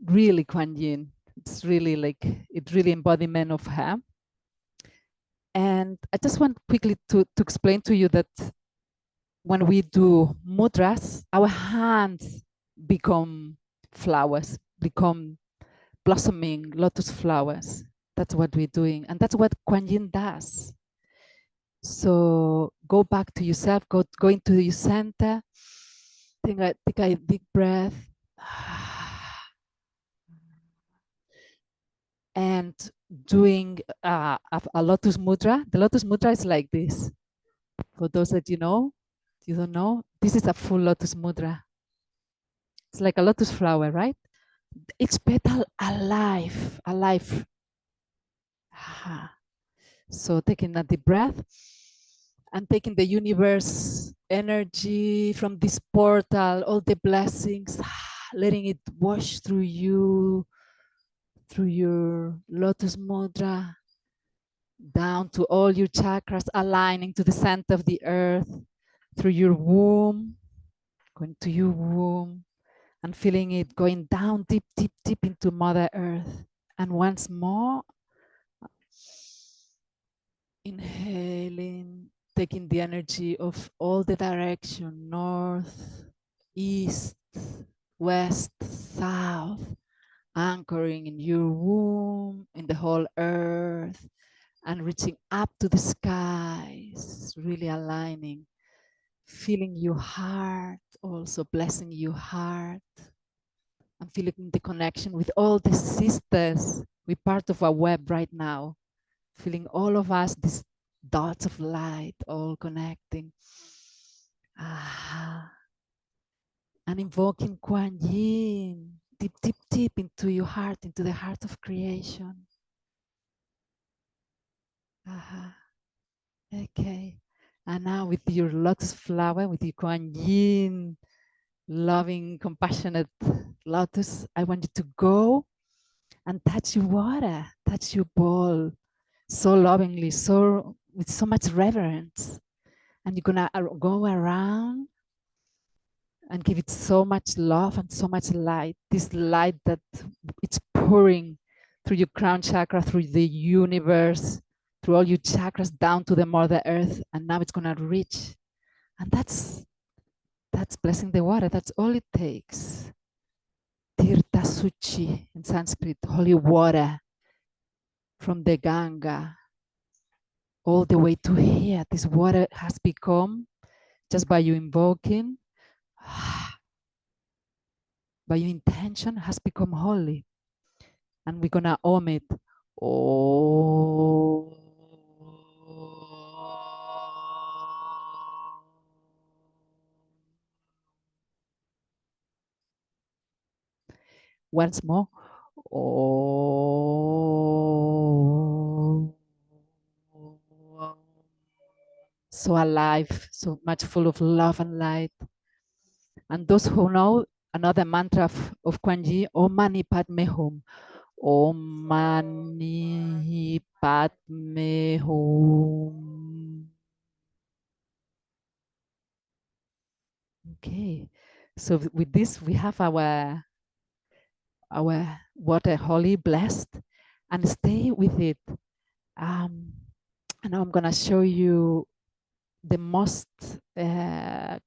really Kuan Yin. It's really embodiment of her. And I just want quickly to explain to you that when we do mudras, our hands become flowers, become blossoming lotus flowers. That's what we're doing. And that's what Kuan Yin does. So go back to yourself, go into your center, take a deep breath. And doing a lotus mudra. The lotus mudra is like this. For those that you don't know, this is a full lotus mudra. It's like a lotus flower, right? Each petal alive. So taking a deep breath and taking the universe energy from this portal, all the blessings, letting it wash through you, through your lotus mudra, down to all your chakras, aligning to the center of the earth, through your womb, going to your womb, and feeling it going down deep, deep, deep into Mother Earth. And once more, inhaling, taking the energy of all the direction, north, east, west, south, anchoring in your womb, in the whole earth, and reaching up to the skies, really aligning, feeling your heart, also blessing your heart, and feeling the connection with all the sisters. We're part of a web right now, feeling all of us, these dots of light, all connecting. And invoking Kuan Yin, deep, deep, deep into your heart, into the heart of creation. Okay. And now with your lotus flower, with your Kuan Yin, loving, compassionate lotus, I want you to go and touch your water, touch your bowl, so lovingly, so with so much reverence. And you're gonna go around and give it so much love and so much light. This light that it's pouring through your crown chakra, through the universe, through all your chakras down to the Mother Earth, and now it's gonna reach. And that's blessing the water. That's all it takes. Tirtha Suchi in Sanskrit, holy water from the Ganga all the way to here. This water has become, just by you invoking, by your intention, has become holy. And we're gonna om it. Oh. Once more. Oh. So alive, so much full of love and light. And those who know another mantra of Kuan Yin, Om Mani Padme Hum. Om Mani Padme Hum. Okay, so with this we have our water holy, blessed, and stay with it. And now I'm gonna show you the most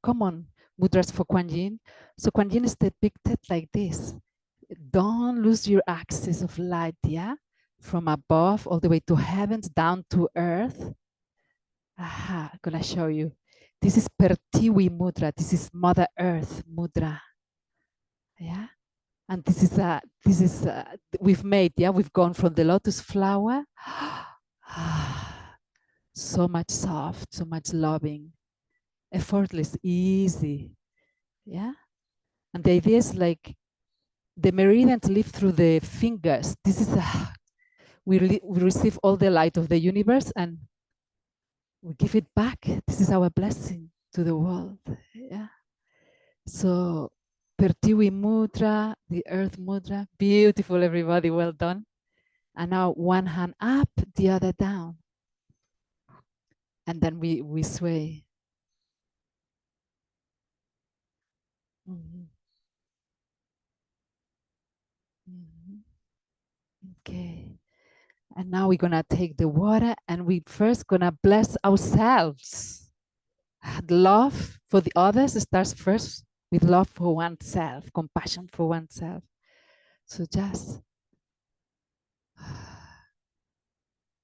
common mudras for Kuan Yin. So Kuan Yin is depicted like this. Don't lose your axis of light, yeah? From above all the way to heavens, down to earth. Aha, I'm gonna show you. This is Pertiwi mudra. This is Mother Earth mudra. Yeah, and this is we've made. Yeah, we've gone from the lotus flower. So much soft, so much loving, effortless, easy. Yeah, and the idea is like the meridians live through the fingers. This is we receive all the light of the universe and we give it back. This is our blessing to the world. Yeah. So Pertiwi mudra, the earth mudra, beautiful, everybody, well done. And now one hand up, the other down. And then we sway. Mm-hmm. Mm-hmm. Okay. And now we're gonna take the water and we first gonna bless ourselves. Love for the others starts first with love for oneself, compassion for oneself. So just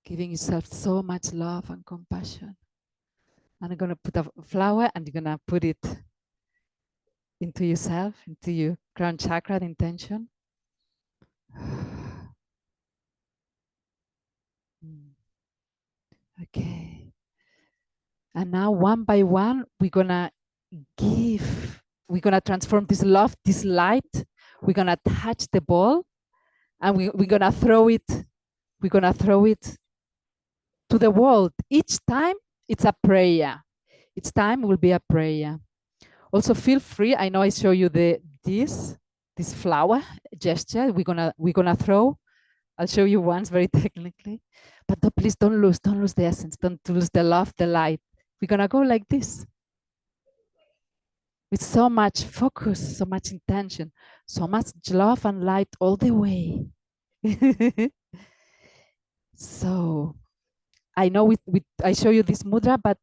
giving yourself so much love and compassion. And I'm gonna put a flower and you're gonna put it into yourself, into your crown chakra, the intention. Okay. And now one by one, we're gonna transform this love, this light. We're gonna touch the ball and we're gonna throw it. We're gonna throw it to the world. Each time it's a prayer. Each time will be a prayer. Also feel free. I know I show you this flower gesture. We're gonna throw. I'll show you once very technically, but please don't lose the essence. Don't lose the love, the light. We're gonna go like this with so much focus, so much intention, so much love and light all the way. So I know I show you this mudra, but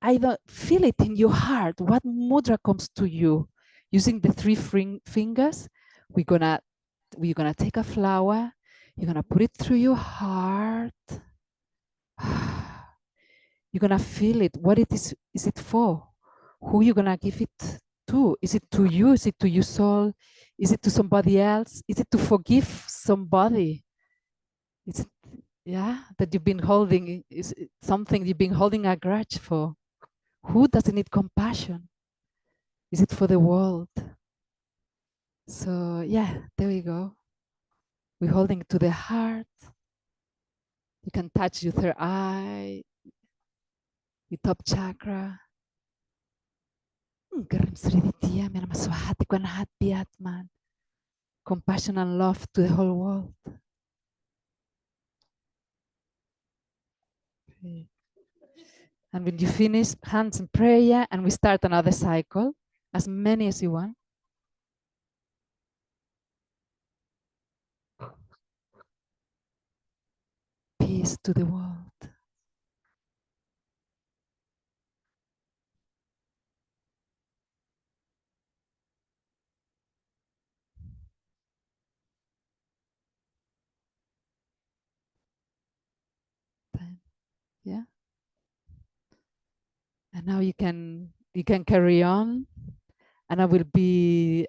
I don't feel it in your heart. What mudra comes to you? Using the three fingers, we're gonna take a flower. You're gonna put it through your heart. You're gonna feel it. What it is it for? Who you're gonna give it to? Is it to you? Is it to your soul? Is it to somebody else? Is it to forgive somebody? Is it, yeah, that you've been holding? Is it something you've been holding a grudge for? Who doesn't need compassion? Is it for the world? So yeah, there we go. We're holding to the heart. You can touch your third eye, your top chakra. Compassion and love to the whole world. Okay. And when you finish, hands in prayer, and we start another cycle, as many as you want. Peace to the world. Yeah. And now you can carry on, and I will be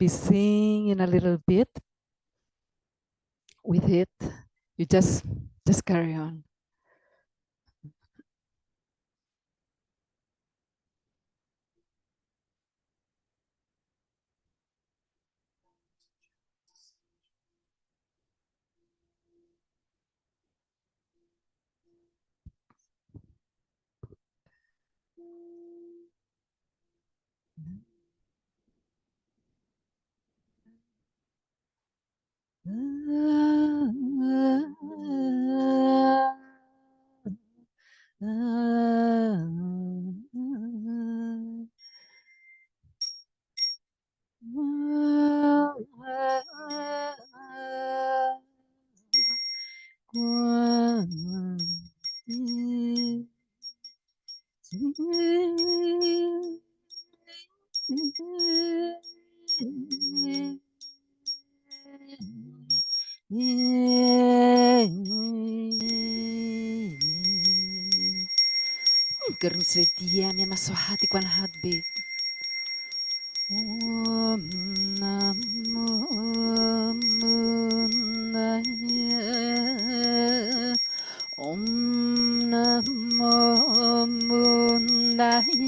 singing in a little bit with it. You just carry on. Garam Sriya Myanmar Swahati Kwan Hatbit. Om Namo Buddhaya. Om Namo Buddhaya.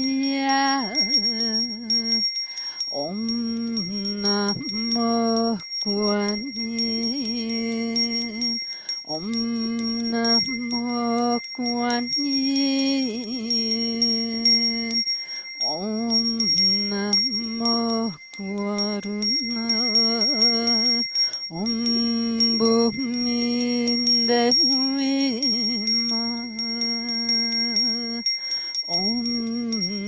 Om Namo Kuan Yin. Om Namo Kuan Yin. Om Namo Karuna. Om Bhumi Devi Ma. Om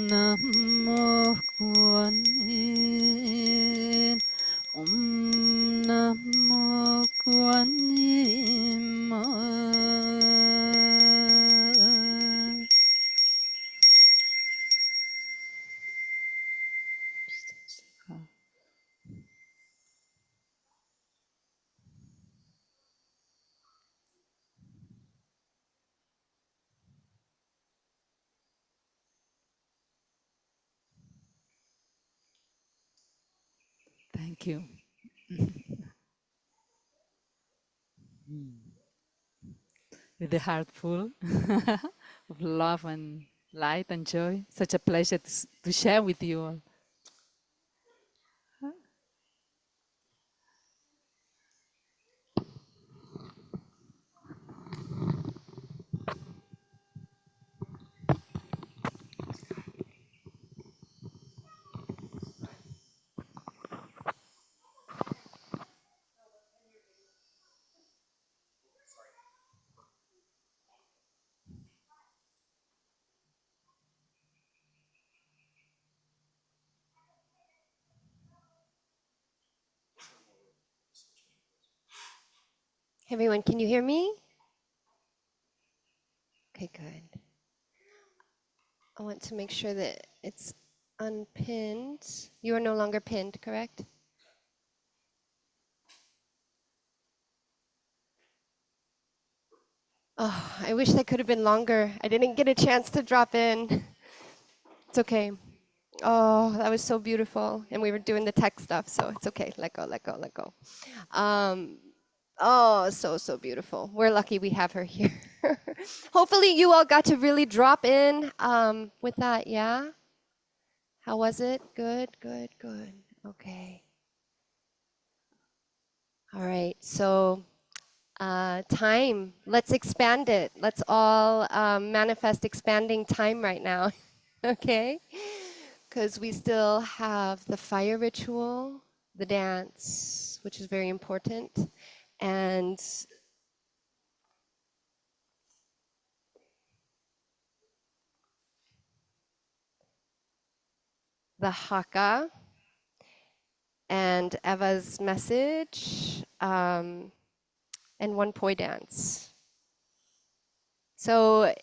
Namo Kuan Yin. Om Namo Kuan Yin Ma. Thank you. With the heart full of love and light and joy. Such a pleasure to share with you all. Everyone, can you hear me? Okay, good. I want to make sure that it's unpinned. You are no longer pinned, correct? Oh, I wish that could have been longer. I didn't get a chance to drop in. It's okay. Oh, that was so beautiful. And we were doing the tech stuff, so it's okay. Let go, let go, let go. Oh, so beautiful. We're lucky we have her here. Hopefully you all got to really drop in with that, yeah? How was it? Good, good, good. Okay. All right, so time, let's expand it. Let's all manifest expanding time right now, okay? Because we still have the fire ritual, the dance, which is very important, and the haka, and Eva's message, and one poi dance. So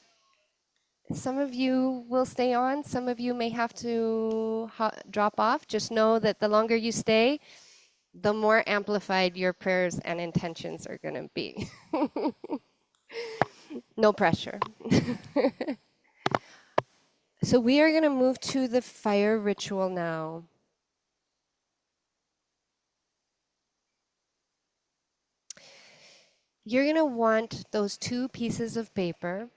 some of you will stay on, some of you may have to drop off. Just know that the longer you stay, the more amplified your prayers and intentions are going to be. No pressure. So we are going to move to the fire ritual now. You're going to want those 2 pieces of paper.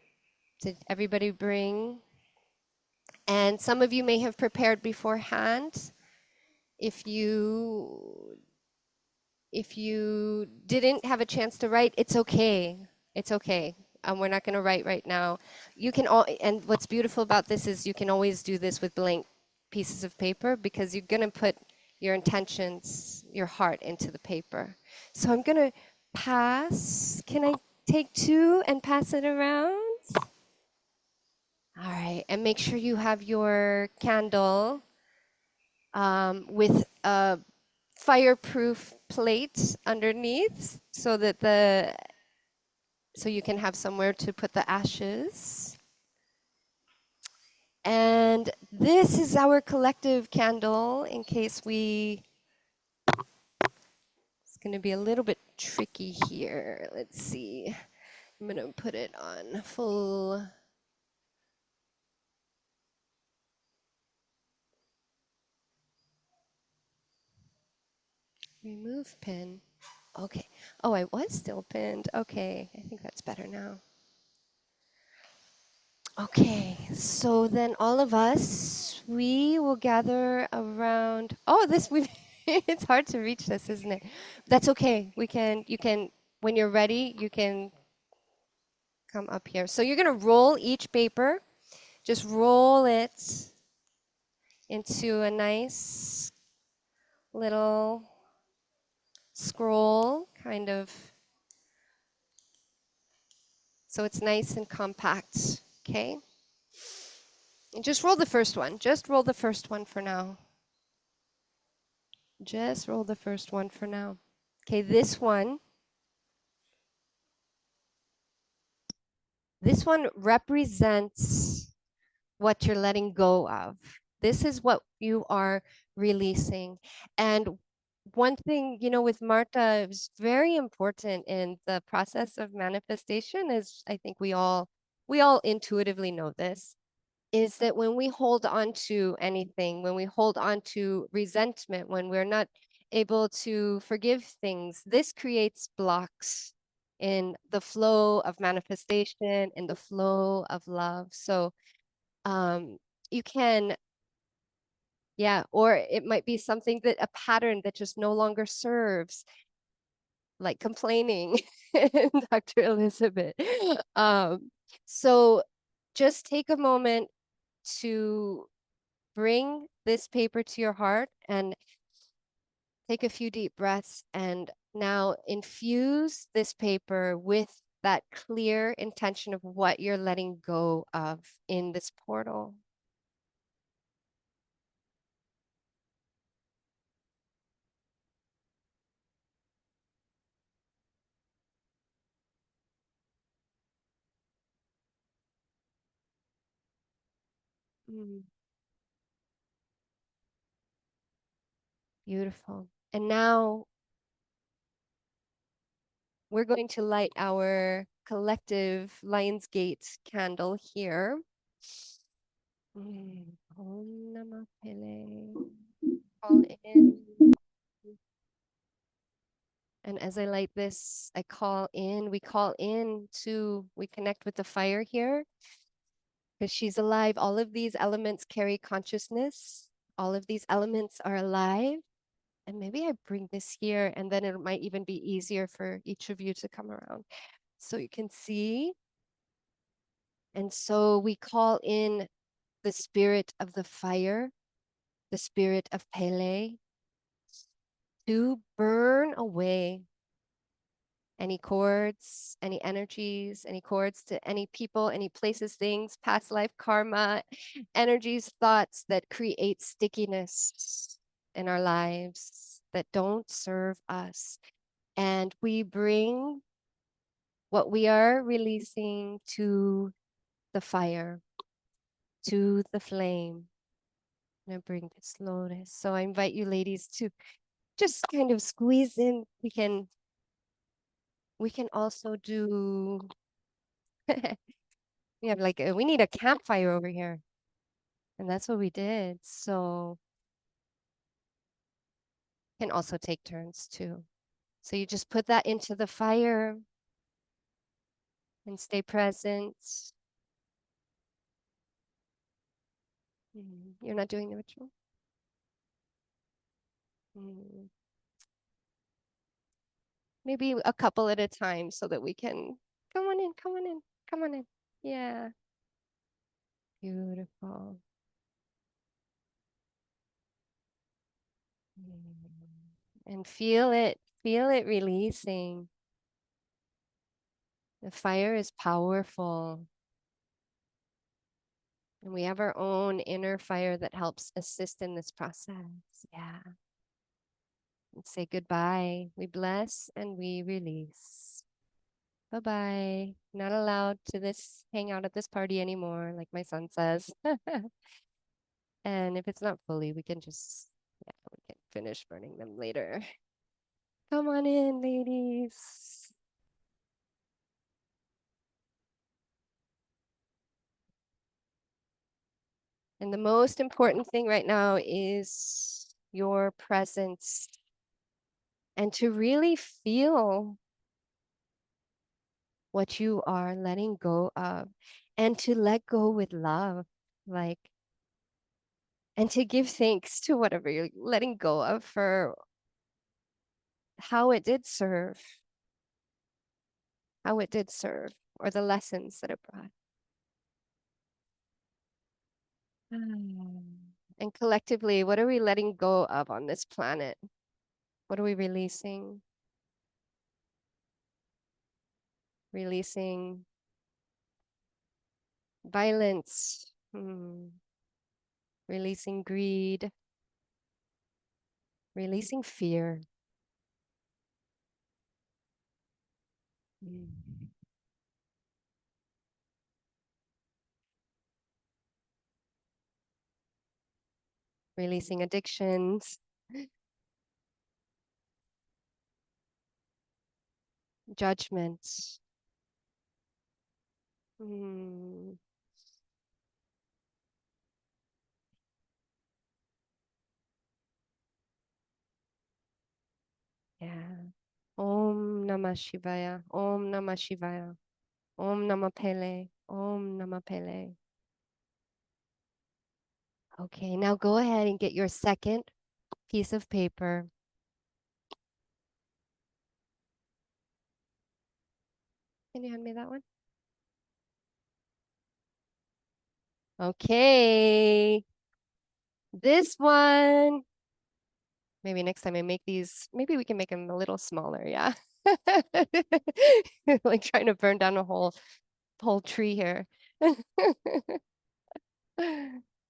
Did everybody bring? And some of you may have prepared beforehand. If you didn't have a chance to write, it's okay. It's okay. We're not going to write right now. You can all, and what's beautiful about this is you can always do this with blank pieces of paper because you're going to put your intentions, your heart into the paper. So I'm going to pass. Can I take 2 and pass it around? All right, and make sure you have your candle with a fireproof plate underneath so that so you can have somewhere to put the ashes. And this is our collective candle in case it's going to be a little bit tricky here. Let's see. I'm going to put it on full. Remove pin. Okay. Oh, I was still pinned. Okay. I think that's better now. Okay. So then all of us, we will gather around. Oh, it's hard to reach this, isn't it? That's okay. You can, when you're ready, you can come up here. So you're going to roll each paper. Just roll it into a nice little scroll, kind of. So it's nice and compact, okay? And just roll the first one. Just roll the first one for now. Just roll the first one for now. Okay, this one represents what you're letting go of. This is what you are releasing. And one thing, with Marta, is very important in the process of manifestation is, I think we all intuitively know this, is that when we hold on to anything, when we hold on to resentment, when we're not able to forgive things, this creates blocks in the flow of manifestation, in the flow of love. So you can, yeah, or it might be something a pattern that just no longer serves, like complaining, Dr. Elizabeth. So just take a moment to bring this paper to your heart and take a few deep breaths, and now infuse this paper with that clear intention of what you're letting go of in this portal. Beautiful. And now we're going to light our collective Lionsgate candle here. Om Namah Pele. Call in. And as I light this, we call in we connect with the fire here because she's alive. All of these elements carry consciousness. All of these elements are alive. And maybe I bring this here, and then it might even be easier for each of you to come around so you can see. And so we call in the spirit of the fire, the spirit of Pele, to burn away any cords, any energies, any cords to any people, any places, things, past life karma, energies, thoughts that create stickiness in our lives that don't serve us. And we bring what we are releasing to the fire, to the flame. I'm gonna bring this lotus. So I invite you ladies to just kind of squeeze in. We can also do, we have like, we need a campfire over here. And that's what we did. So can also take turns too. So you just put that into the fire and stay present. You're not doing the ritual? Maybe a couple at a time so that we can, come on in, come on in, come on in. Yeah. Beautiful. And feel it releasing. The fire is powerful. And we have our own inner fire that helps assist in this process. Yeah. And say goodbye. We bless and we release. Bye-bye. Not allowed to hang out at this party anymore, like my son says. And if it's not fully, we can just, yeah, we can finish burning them later. Come on in, ladies. And the most important thing right now is your presence and to really feel what you are letting go of and to let go with love, like, and to give thanks to whatever you're letting go of for how it did serve, or the lessons that it brought. And collectively, what are we letting go of on this planet? What are we releasing? Releasing violence, releasing greed, releasing fear. Releasing addictions, judgments. Yeah. Om Namah Shivaya. Om Namah Shivaya. Om Namah Pele. Om Namah Pele. Okay, now go ahead and get your second piece of paper. Can you hand me that one? Okay. This one. Maybe next time I make these, maybe we can make them a little smaller, yeah. Like trying to burn down a whole tree here.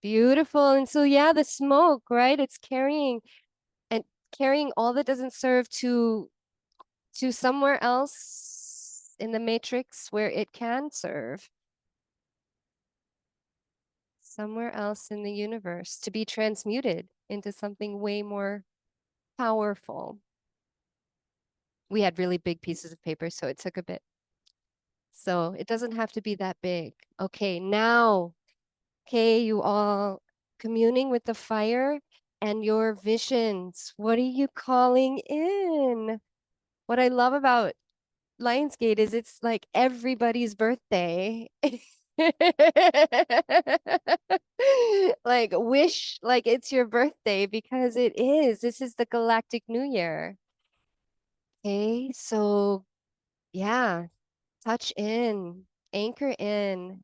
Beautiful. And so yeah, the smoke, right? It's carrying all that doesn't serve to somewhere else in the matrix where it can serve. Somewhere else in the universe to be transmuted into something way more powerful. We had really big pieces of paper, so it took a bit. So it doesn't have to be that big. Okay, now, okay, you all communing with the fire and your visions. What are you calling in? What I love about Lionsgate is it's like everybody's birthday. Like wish like it's your birthday because it is. This is the Galactic New Year. Okay, so yeah, touch in, anchor in,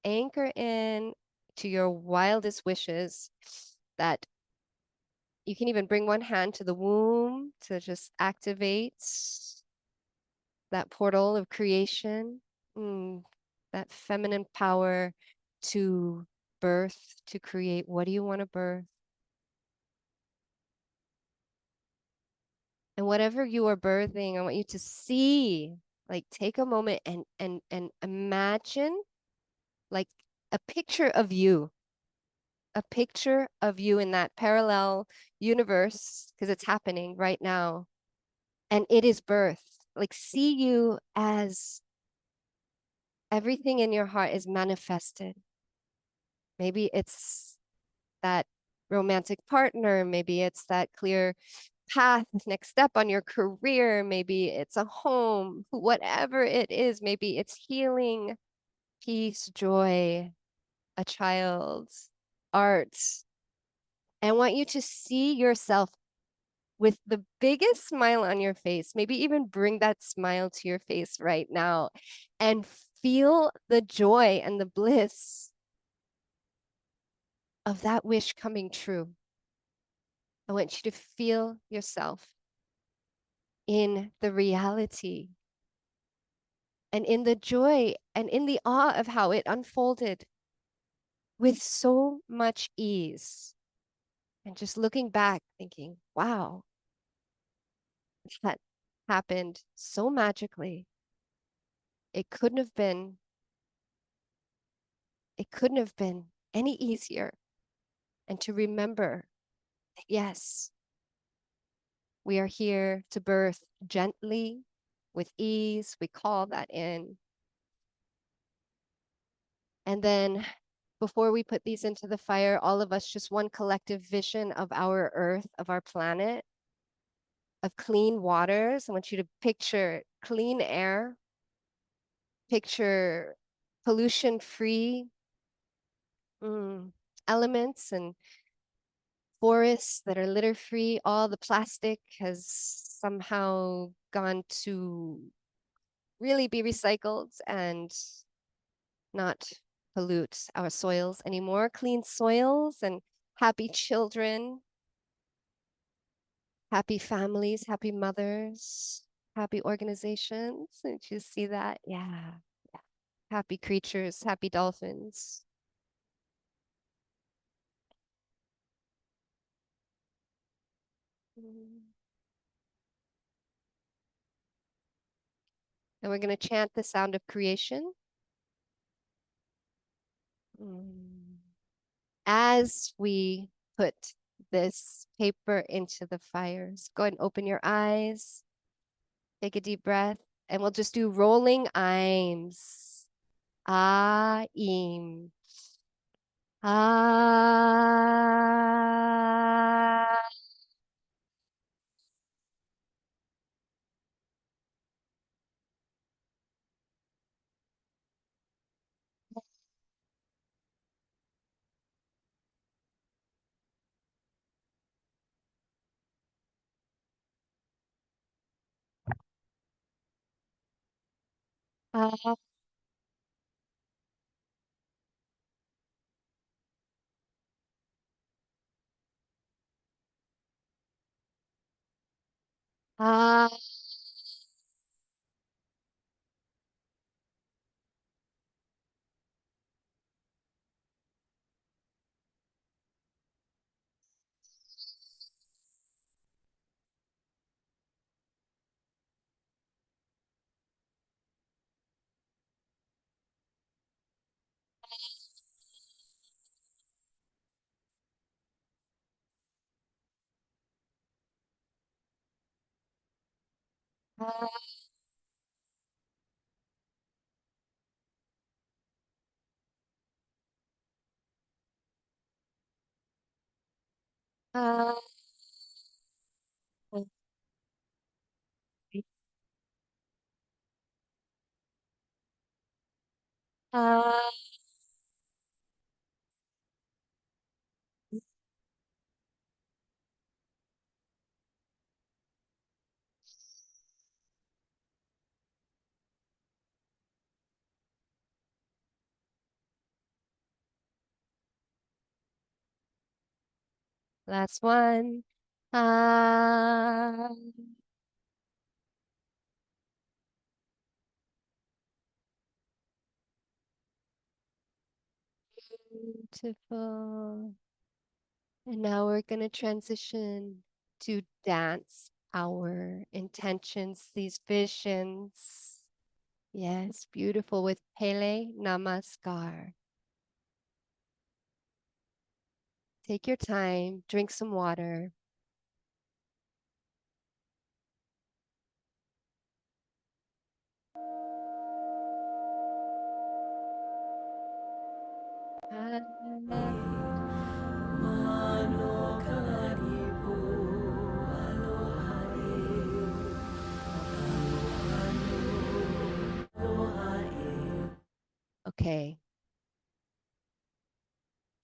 anchor in to your wildest wishes that you can even bring one hand to the womb to just activate that portal of creation, that feminine power to birth, to create. What do you want to birth? And whatever you are birthing, I want you to see, like take a moment and imagine like a picture of you, a picture of you in that parallel universe, because it's happening right now. And it is birth. Like see you as everything in your heart is manifested. Maybe it's that romantic partner, maybe it's that clear path, next step on your career, maybe it's a home, whatever it is, maybe it's healing, peace, joy, a child, art. I want you to see yourself with the biggest smile on your face, maybe even bring that smile to your face right now and feel the joy and the bliss of that wish coming true. I want you to feel yourself in the reality and in the joy and in the awe of how it unfolded with so much ease. And just looking back, thinking, wow, that happened so magically. It couldn't have been, it couldn't have been any easier. And to remember that, yes, we are here to birth gently, with ease. We call that in. And then before we put these into the fire, all of us, just one collective vision of our earth, of our planet, of clean waters. I want you to picture clean air, picture pollution-free elements and forests that are litter-free. All the plastic has somehow gone to really be recycled and not pollute our soils anymore. Clean soils and happy children, happy families, happy mothers, happy organizations. Did you see that? Yeah. Happy creatures, happy dolphins. And we're going to chant the sound of creation. As we put this paper into the fires, go ahead and open your eyes. Take a deep breath, and we'll just do rolling Ims. Im. Ah. Ah. Ah. Ah. Ah. Last one. Ah. Beautiful. And now we're going to transition to dance our intentions, these visions. Yes, beautiful with Gaia Namaskar. Take your time, drink some water. Okay.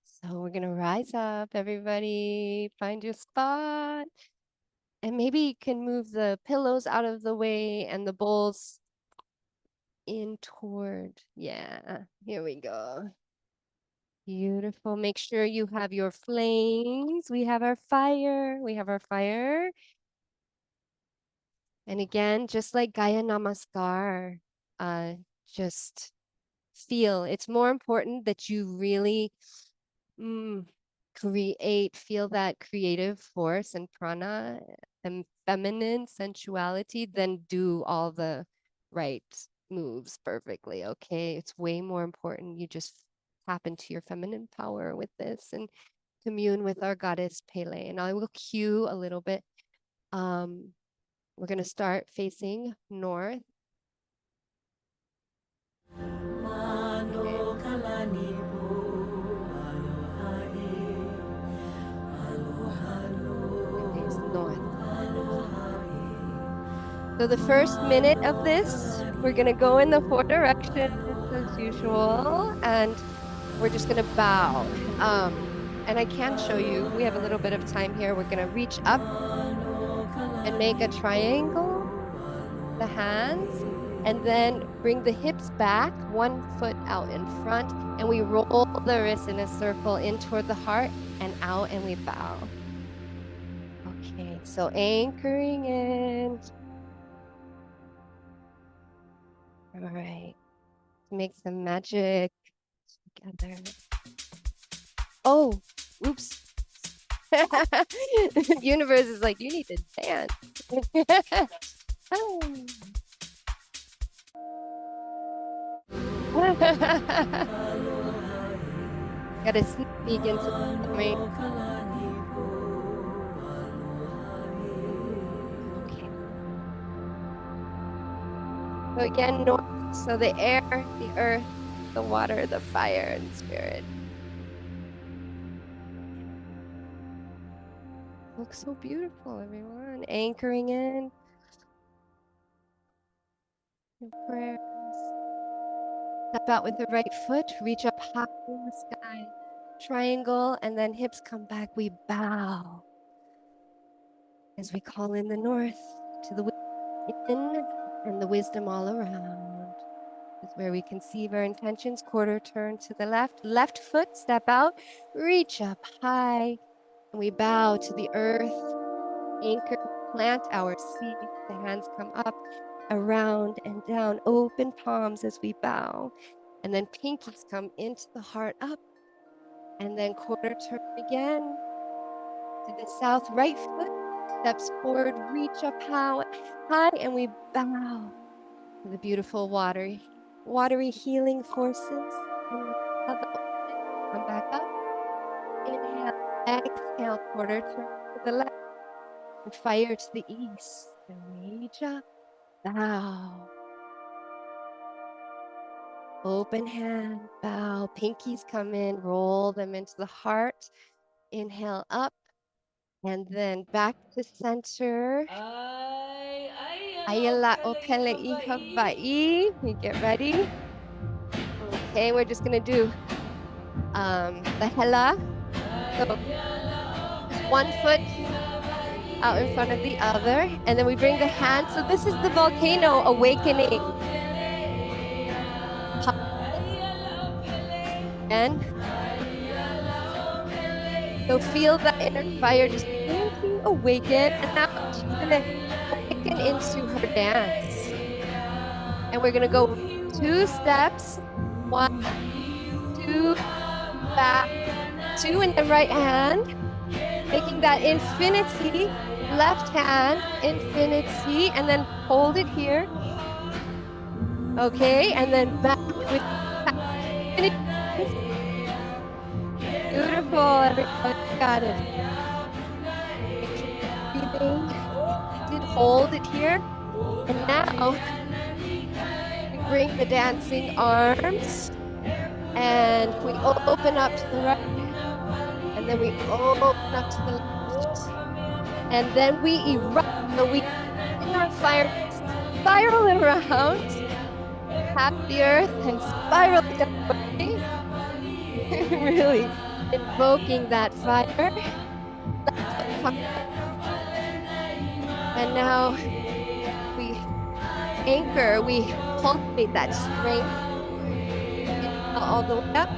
So we're going to rise up, everybody. Find your spot. And maybe you can move the pillows out of the way and the bowls in toward. Yeah, here we go. Beautiful. Make sure you have your flames. We have our fire. We have our fire. And again, just like Gaia Namaskar, just feel. It's more important that you really feel that creative force and prana and feminine sensuality than do all the right moves perfectly. Okay, it's way more important. You just tap into your feminine power with this and commune with our goddess Pele. And I will cue a little bit. We're going to start facing north. Face north. So the first minute of this, we're going to go in the 4 directions as usual, and we're just going to bow. And I can show you, we have a little bit of time here. We're going to reach up and make a triangle, the hands, and then bring the hips back, 1 foot out in front, and we roll the wrists in a circle in toward the heart and out, and we bow. Okay, so anchoring in. All right, make some magic together. Oh, oops. The universe is like, you need to dance. Gotta sneak into the point. Okay. So again, north. So the air, the earth, the water, the fire, and spirit. Looks so beautiful, everyone. Anchoring in. Your prayers. Step out with the right foot. Reach up high in the sky. Triangle, and then hips come back. We bow as we call in the north to the in and the wisdom all around. Is where we conceive our intentions. Quarter turn to the left. Left foot, step out, reach up high, and we bow to the earth. Anchor, plant our seed. The hands come up, around and down. Open palms as we bow. And then pinkies come into the heart up. And then quarter turn again to the south. Right foot steps forward, reach up high, and we bow to the beautiful watery healing forces. Come back up. Inhale, exhale, quarter turn to the left. And fire to the east. And reach up, bow. Open hand, bow. Pinkies come in, roll them into the heart. Inhale up. And then back to center. Ayala opele ihabai. You get ready. Okay, we're just gonna do the hela. So just 1 foot out in front of the other, and then we bring the hand. So this is the volcano awakening. And So feel that inner fire just beginning to awaken. And now she's gonna awaken into her dance. And we're gonna go 2 steps. 1, 2, back, 2 in the right hand, making that infinity, left hand, infinity, and then hold it here. Okay, and then back with infinity. Beautiful, everybody got it. Make sure you're breathing. Did hold it here. And now we bring the dancing arms and we open up to the right. And then we open up to the left. And then we erupt. So we bring our fire, spiral it around, tap the earth and spiral it away. Really invoking that fire. And now we anchor, we cultivate that strength all the way up.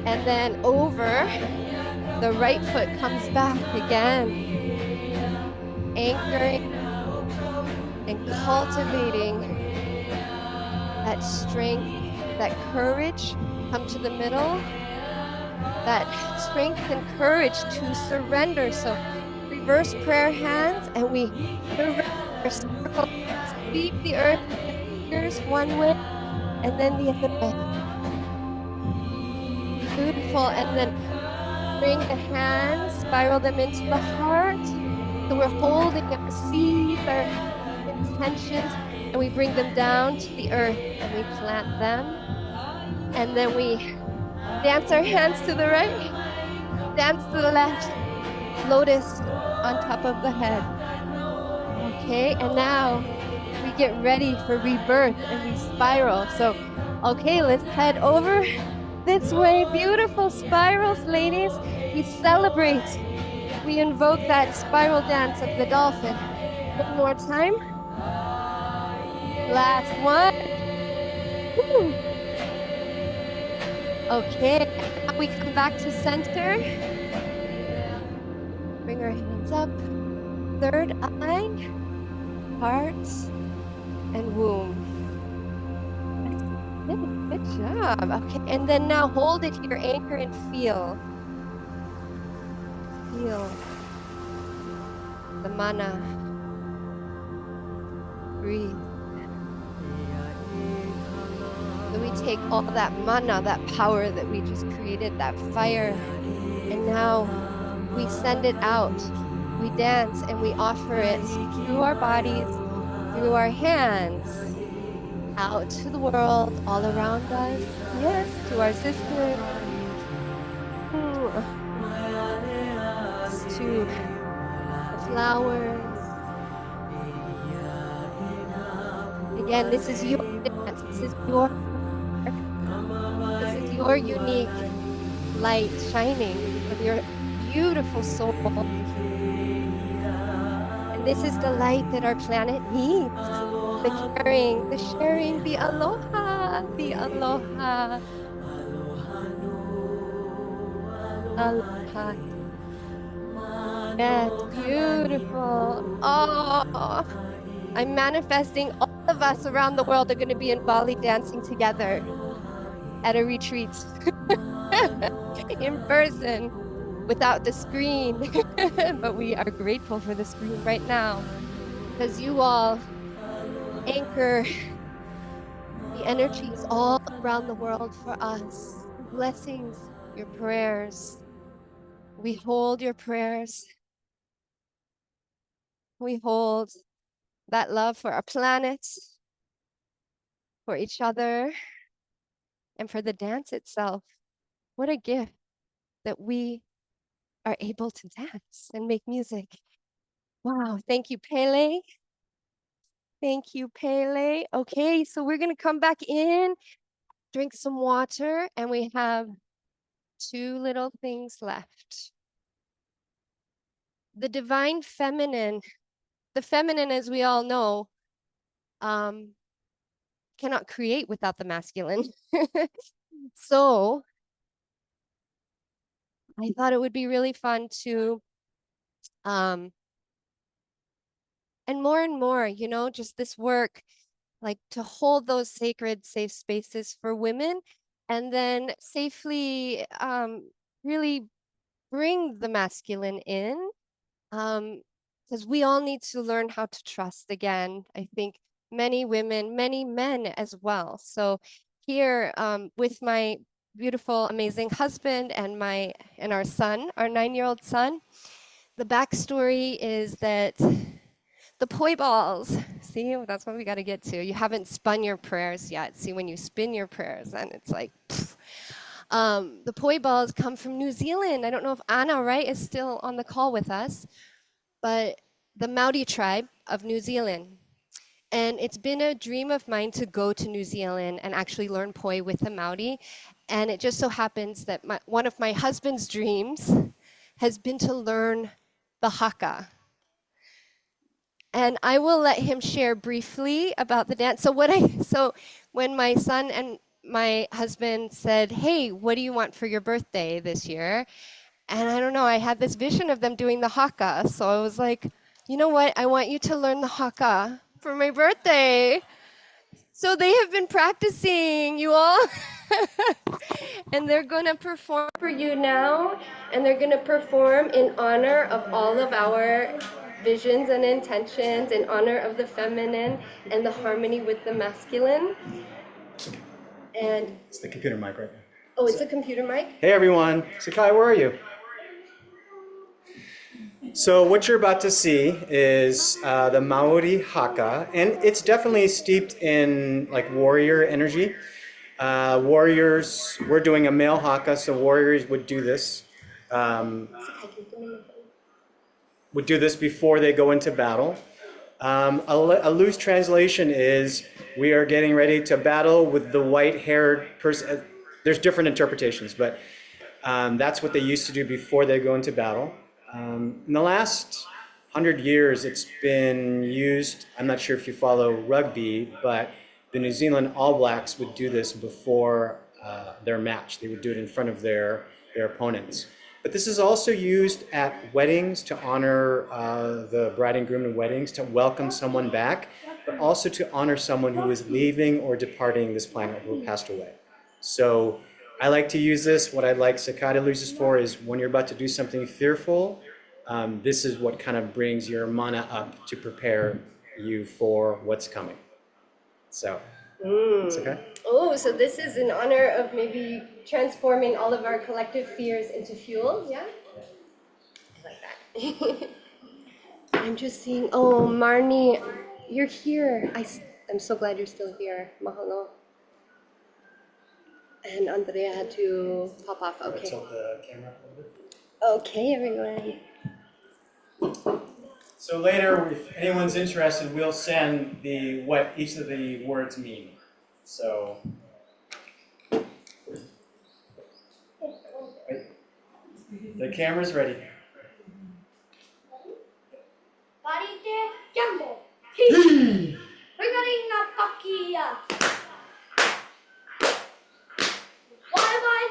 And then over, the right foot comes back again. Anchoring and cultivating that strength, that courage, come to the middle. That strength and courage to surrender. So reverse prayer hands and we circle, sweep the earth with the fingers one way and then the other way. Beautiful. And then bring the hands, spiral them into the heart. So we're holding our seeds, our intentions, and we bring them down to the earth and we plant them. And then we dance our hands to the right, dance to the left, lotus on top of the head. Okay, and now we get ready for rebirth and we spiral. So, okay, let's head over this way. Beautiful spirals, ladies. We celebrate. We invoke that spiral dance of the dolphin. One more time. Last one. Woo. Okay, now we come back to center. Bring our hands up. Third eye, heart, and womb. Good job. Okay, and then now hold it here, anchor and feel. Feel the mana. Breathe. So we take all that mana, that power that we just created, that fire, and now we send it out. We dance and we offer it through our bodies, through our hands, out to the world, all around us. Yes, to our sisters. To the flowers. Again, this is your dance. This is your unique light shining of your beautiful soul. And this is the light that our planet needs. The caring, the sharing, the aloha, the aloha. Aloha. Yes, beautiful. Oh, I'm manifesting all of us around the world are going to be in Bali dancing together at a retreat in person without the screen. But we are grateful for the screen right now because you all anchor the energies all around the world for us. Blessings, your prayers. We hold your prayers. We hold that love for our planet, for each other, and for the dance itself. What a gift that we are able to dance and make music. Wow, thank you, Pele. Thank you, Pele. Okay, so we're gonna come back in, drink some water, and we have 2 little things left. The divine feminine, the feminine, as we all know, cannot create without the masculine. So I thought it would be really fun to, and more, you know, just this work, like to hold those sacred, safe spaces for women, and then safely really bring the masculine in, because we all need to learn how to trust again. I think many women, many men as well. So here with my beautiful, amazing husband and our son, our 9-year-old son, the backstory is that the poi balls, see, that's what we got to get to. You haven't spun your prayers yet. See, when you spin your prayers, then it's like, the poi balls come from New Zealand. I don't know if Anna, right, is still on the call with us, but the Maori tribe of New Zealand. And it's been a dream of mine to go to New Zealand and actually learn poi with the Maori. And it just so happens that one of my husband's dreams has been to learn the haka. And I will let him share briefly about the dance. So when my son and my husband said, "Hey, what do you want for your birthday this year?" And I don't know, I had this vision of them doing the haka. So I was like, you know what? I want you to learn the haka for my birthday. So they have been practicing, you all. And they're going to perform for you now. And they're going to perform in honor of all of our visions and intentions, in honor of the feminine and the harmony with the masculine. And It's the computer mic right now. oh, it's a computer mic? Hey everyone, Sakai, where are you? So what you're about to see is the Maori haka, and it's definitely steeped in like warrior energy. Warriors, we're doing a male haka, so warriors would do this. Would do this before they go into battle. A loose translation is we are getting ready to battle with the white-haired person. There's different interpretations, but that's what they used to do before they go into battle. In the last 100 years, it's been used. I'm not sure if you follow rugby, but the New Zealand All Blacks would do this before their match. They would do it in front of their opponents. But this is also used at weddings to honor the bride and groom in weddings, to welcome someone back, but also to honor someone who is leaving or departing this planet, who passed away. So I like to use this. What I'd like Sakai to use this for is when you're about to do something fearful, this is what kind of brings your mana up to prepare you for what's coming. So, it's okay? Oh, so this is in honor of maybe transforming all of our collective fears into fuel, yeah? I like that. I'm just seeing, oh, Marnie, you're here. I'm so glad you're still here. Mahalo. And Andrea had to pop off, okay. Tilt the camera a little bit. Okay, everyone. So later, if anyone's interested, we'll send what each of the words mean. So, the camera's ready. Parite Jumbo. Ringarina Pakia. Bye bye.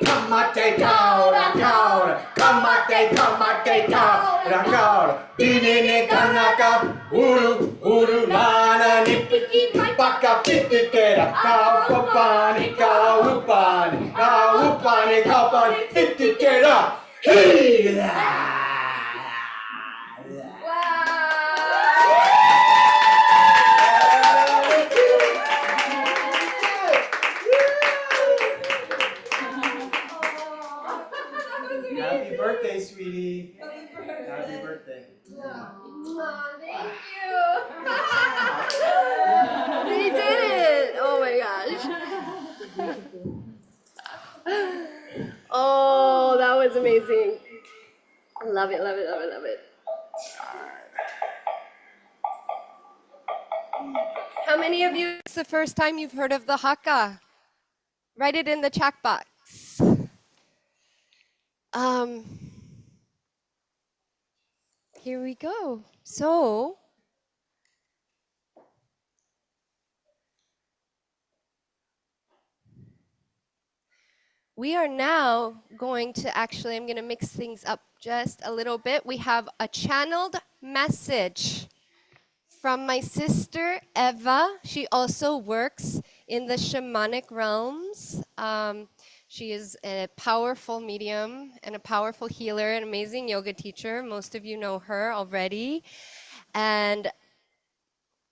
Kamate kaora kaora, kamate kaora kaora, dinene kanaka, uru mana nipiki, paka fitikera, kaupani, kaupani, fitikera, hey! Happy birthday, sweetie. Happy birthday. Thank you. We did it. Oh my gosh. Oh, that was amazing. Love it, love it, love it, love it. How many of you, it's the first time you've heard of the haka? Write it in the chat box. Here we go. So, we are now going to actually, I'm going to mix things up just a little bit. We have a channeled message from my sister Eva. She also works in the shamanic realms. She is a powerful medium and a powerful healer, an amazing yoga teacher. Most of you know her already. And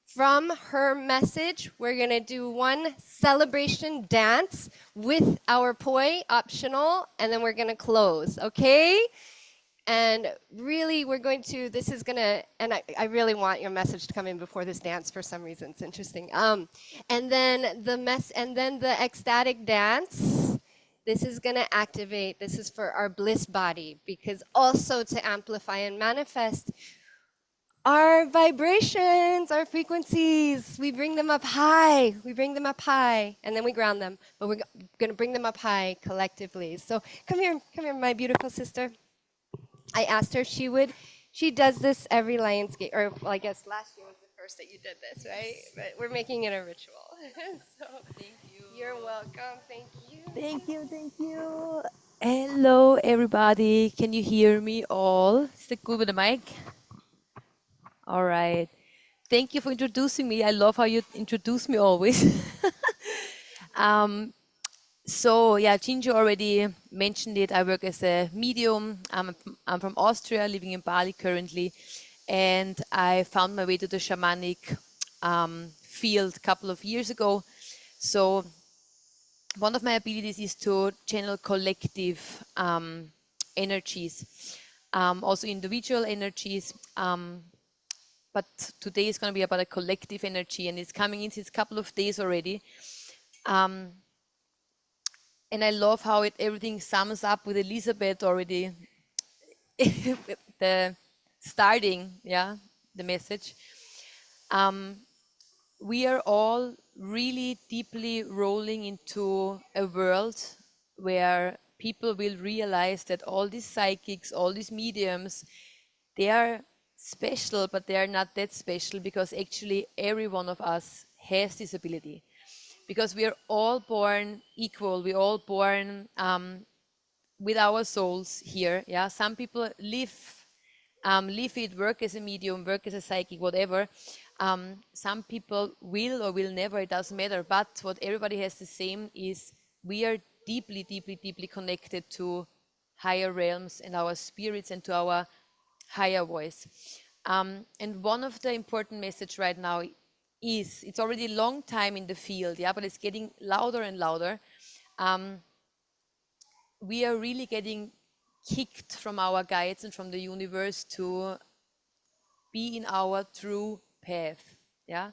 from her message, we're going to do one celebration dance with our poi, optional, and then we're going to close, okay? And really, we're going to, this is going to, and I really want your message to come in before this dance for some reason. It's interesting. And then the ecstatic dance, this is going to activate, this is for our bliss body, because also to amplify and manifest our vibrations, our frequencies, we bring them up high. We bring them up high, and then we ground them. But we're going to bring them up high collectively. So come here, my beautiful sister. I asked her if she would. She does this every Lionsgate, or well, I guess last year was the first that you did this, right? But we're making it a ritual. So thank you. You're welcome. Thank you. Thank you, thank you. Hello, everybody. Can you hear me all? Is it good with the mic? All right. Thank you for introducing me. I love how you introduce me always. So yeah, Ginger already mentioned it. I work as a medium. I'm from Austria, living in Bali currently, and I found my way to the shamanic field a couple of years ago. So one of my abilities is to channel collective energies, also individual energies. But today is going to be about a collective energy, and it's coming in since a couple of days already. And I love how everything sums up with Elizabeth already, the starting, yeah, the message. We are all really deeply rolling into a world where people will realize that all these psychics, all these mediums, they are special, but they are not that special, because actually every one of us has this ability. Because we are all born equal, we're all born with our souls here. Yeah, some people live it, work as a medium, work as a psychic, whatever. Some people will or will never, it doesn't matter. But what everybody has the same is we are deeply, deeply, deeply connected to higher realms and our spirits and to our higher voice. And one of the important message right now is, it's already a long time in the field, yeah, but it's getting louder and louder. We are really getting kicked from our guides and from the universe to be in our true path, yeah,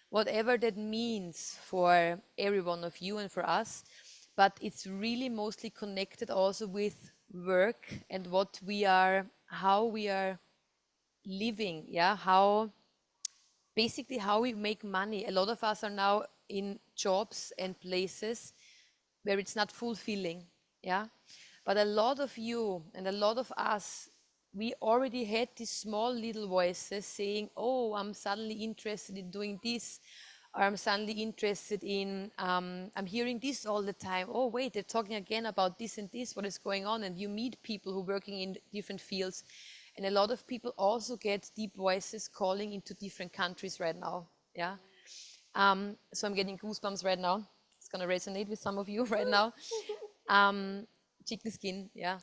whatever that means for every one of you and for us. But it's really mostly connected also with work and what we are, how we are living, yeah, how basically how we make money. A lot of us are now in jobs and places where it's not fulfilling, yeah. But a lot of you and a lot of us, we already had these small little voices saying, oh, I'm suddenly interested in doing this, or I'm suddenly interested in, I'm hearing this all the time. Oh, wait, they're talking again about this and this, what is going on? And you meet people who are working in different fields. And a lot of people also get deep voices calling into different countries right now, yeah. So I'm getting goosebumps right now. It's gonna resonate with some of you right now. Chicken skin, yeah.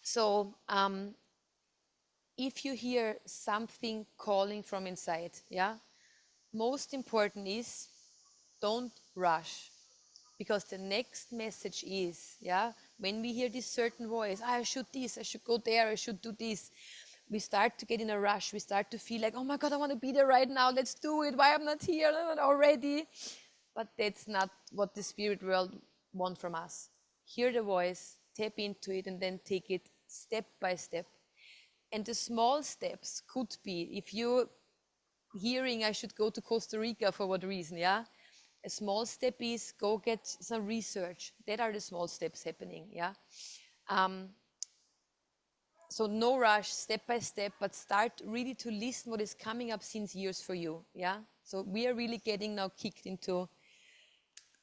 So if you hear something calling from inside, yeah, most important is don't rush, because the next message is, yeah, when we hear this certain voice, I should this, I should go there, I should do this, we start to get in a rush. We start to feel like, oh my God, I want to be there right now, let's do it, why I'm not here already? But that's not what the spirit world wants from us. Hear the voice, tap into it, and then take it step by step. And the small steps could be, if you're hearing I should go to Costa Rica, for what reason, yeah? A small step is go get some research. That are the small steps happening, yeah? So no rush, step by step, but start really to listen what is coming up since years for you, yeah? So we are really getting now kicked into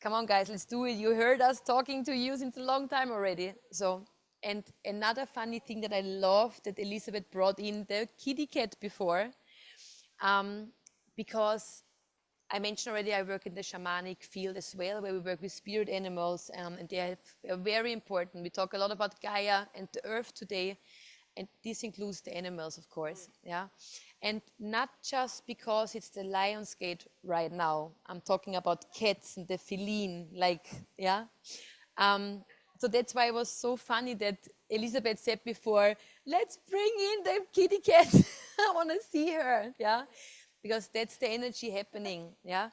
Come on, guys, let's do it. You heard us talking to you since a long time already. So, and another funny thing that I love that Elizabeth brought in the kitty cat before, because I mentioned already I work in the shamanic field as well, where we work with spirit animals, and they are very important. We talk a lot about Gaia and the earth today, and this includes the animals, of course, yeah. And not just because it's the Lion's Gate right now. I'm talking about cats and the feline, like, yeah. So that's why it was so funny that Elizabeth said before, let's bring in the kitty cat. I want to see her, yeah. Because that's the energy happening, yeah.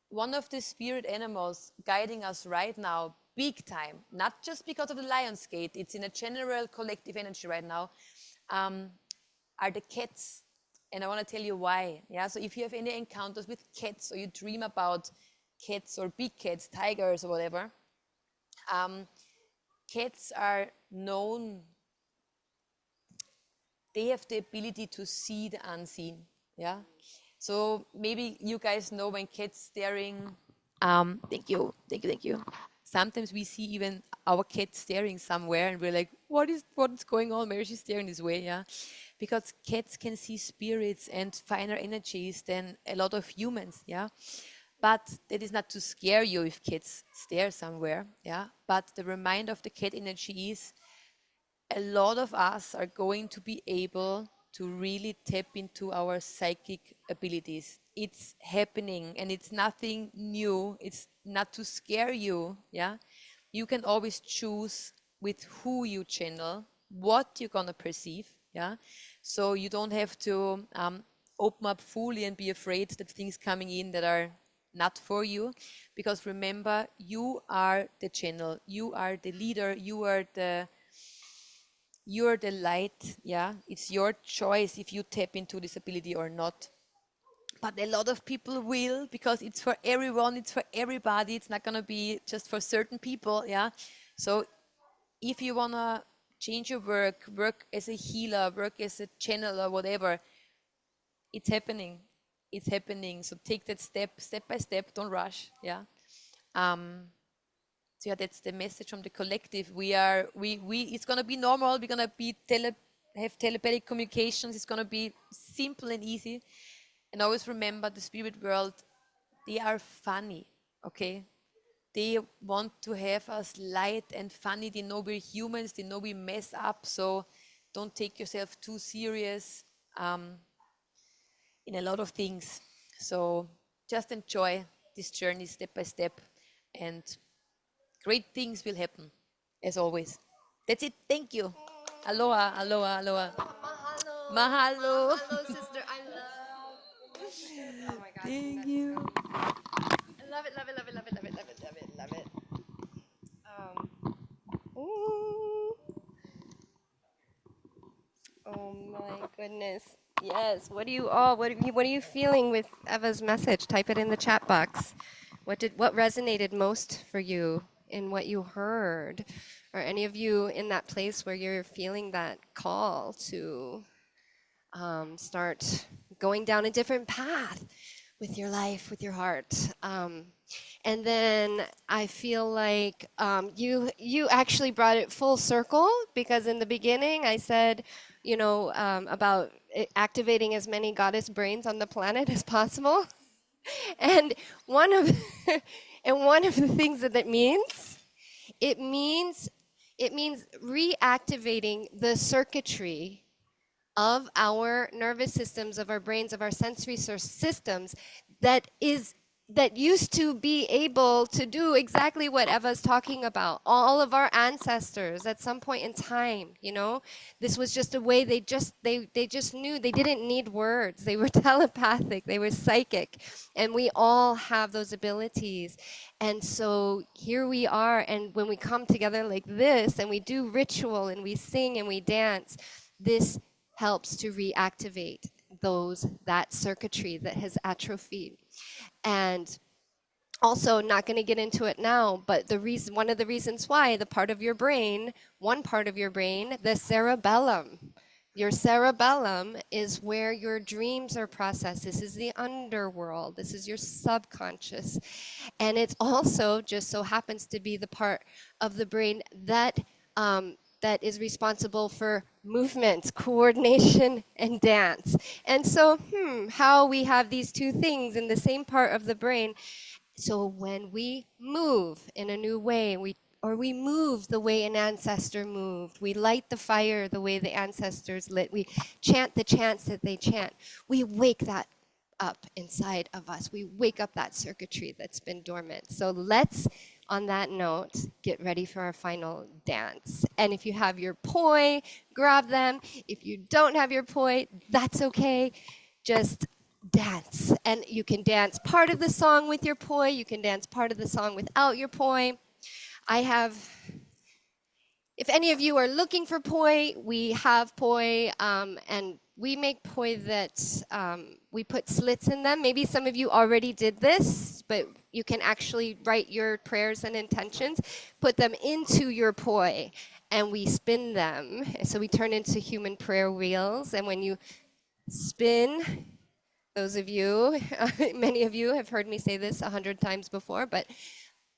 One of the spirit animals guiding us right now, big time, not just because of the Lion's Gate, it's in a general collective energy right now, are the cats. And I want to tell you why. Yeah, so if you have any encounters with cats or you dream about cats or big cats, tigers or whatever, cats are known, they have the ability to see the unseen. Yeah. So maybe you guys know when cats staring, thank you. Sometimes we see even our cat staring somewhere and we're like, what's going on? Maybe she's staring this way, yeah? Because cats can see spirits and finer energies than a lot of humans, yeah? But that is not to scare you if cats stare somewhere, yeah? But the reminder of the cat energy is a lot of us are going to be able to really tap into our psychic abilities. It's happening and it's nothing new. It's not to scare you, yeah? You can always choose with who you channel, what you're gonna perceive, yeah? So you don't have to open up fully and be afraid that things coming in that are not for you, because remember, you are the channel, you are the leader, you're the light, yeah? It's your choice if you tap into this ability or not. But a lot of people will, because it's for everyone, it's for everybody. It's not gonna be just for certain people, yeah? So if you wanna change your work as a healer, work as a channeler, whatever, it's happening. It's happening. So take that step by step, don't rush, yeah? So yeah, that's the message from the collective. It's gonna be normal. We're gonna have telepathic communications. It's gonna be simple and easy. And always remember, the spirit world, they are funny, okay? They want to have us light and funny. They know we're humans. They know we mess up. So don't take yourself too serious in a lot of things. So just enjoy this journey step by step, and great things will happen, as always. That's it. Thank you. Aloha, aloha, aloha. Mahalo. Mahalo. Mahalo, sister. I love. Oh my gosh. Thank you. I love it, love it, love it, love it, love it, love it, love it, love it. Ooh. Oh my goodness. Yes. What are you feeling with Eva's message? Type it in the chat box. What resonated most for you in what you heard? Are any of you in that place where you're feeling that call to start going down a different path with your life, with your heart? And then I feel like you actually brought it full circle, because in the beginning I said, about activating as many goddess brains on the planet as possible. And one of the things that it means reactivating the circuitry of our nervous systems, of our brains, of our sensory systems that used to be able to do exactly what Eva's talking about. All of our ancestors at some point in time, this was just a way they just knew. They didn't need words. They were telepathic, they were psychic, and we all have those abilities. And so here we are, and when we come together like this and we do ritual and we sing and we dance, this helps to reactivate that circuitry that has atrophied. And also, not going to get into it now, but one of the reasons why one part of your brain, the cerebellum, Your cerebellum is where your dreams are processed. This is the underworld. This is your subconscious. And it's also just so happens to be the part of the brain that that is responsible for movement, coordination, and dance. And so, how we have these two things in the same part of the brain. So when we move in a new way, we move the way an ancestor moved, we light the fire the way the ancestors lit, we chant the chants that they chant, we wake that up inside of us. We wake up that circuitry that's been dormant. So let's, on that note, get ready for our final dance. And if you have your poi, grab them. If you don't have your poi, that's okay. Just dance. And you can dance part of the song with your poi. You can dance part of the song without your poi. If any of you are looking for poi, we have poi, and we make poi that we put slits in them. Maybe some of you already did this, but you can actually write your prayers and intentions, put them into your poi, and we spin them. So we turn into human prayer wheels, and when you spin, those of you, many of you have heard me say this 100 times before, but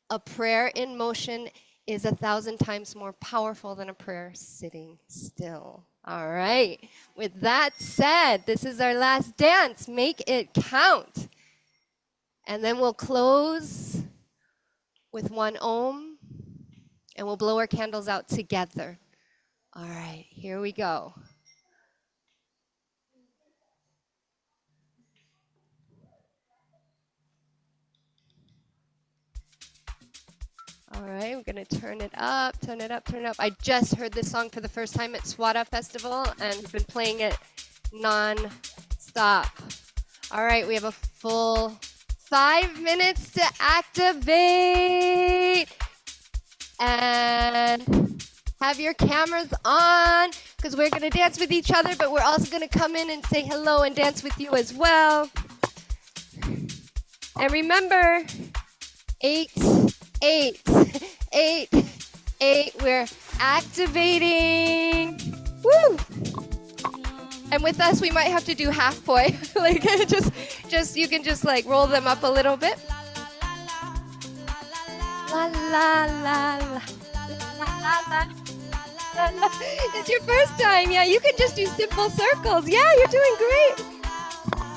a prayer in motion is 1,000 times more powerful than a prayer sitting still. All right. With that said, this is our last dance. Make it count. And then we'll close with one Om, and we'll blow our candles out together. All right, here we go. All right, we're gonna turn it up, turn it up, turn it up. I just heard this song for the first time at Swada Festival and have been playing it non-stop. All right, we have a full 5 minutes to activate. And have your cameras on, because we're gonna dance with each other, but we're also gonna come in and say hello and dance with you as well. And remember, 8, 8, 8, 8. We're activating. Woo! And with us, we might have to do half poi. Like just you can just like roll them up a little bit. La la la la la la la. It's your first time, yeah. You can just do simple circles. Yeah, you're doing great.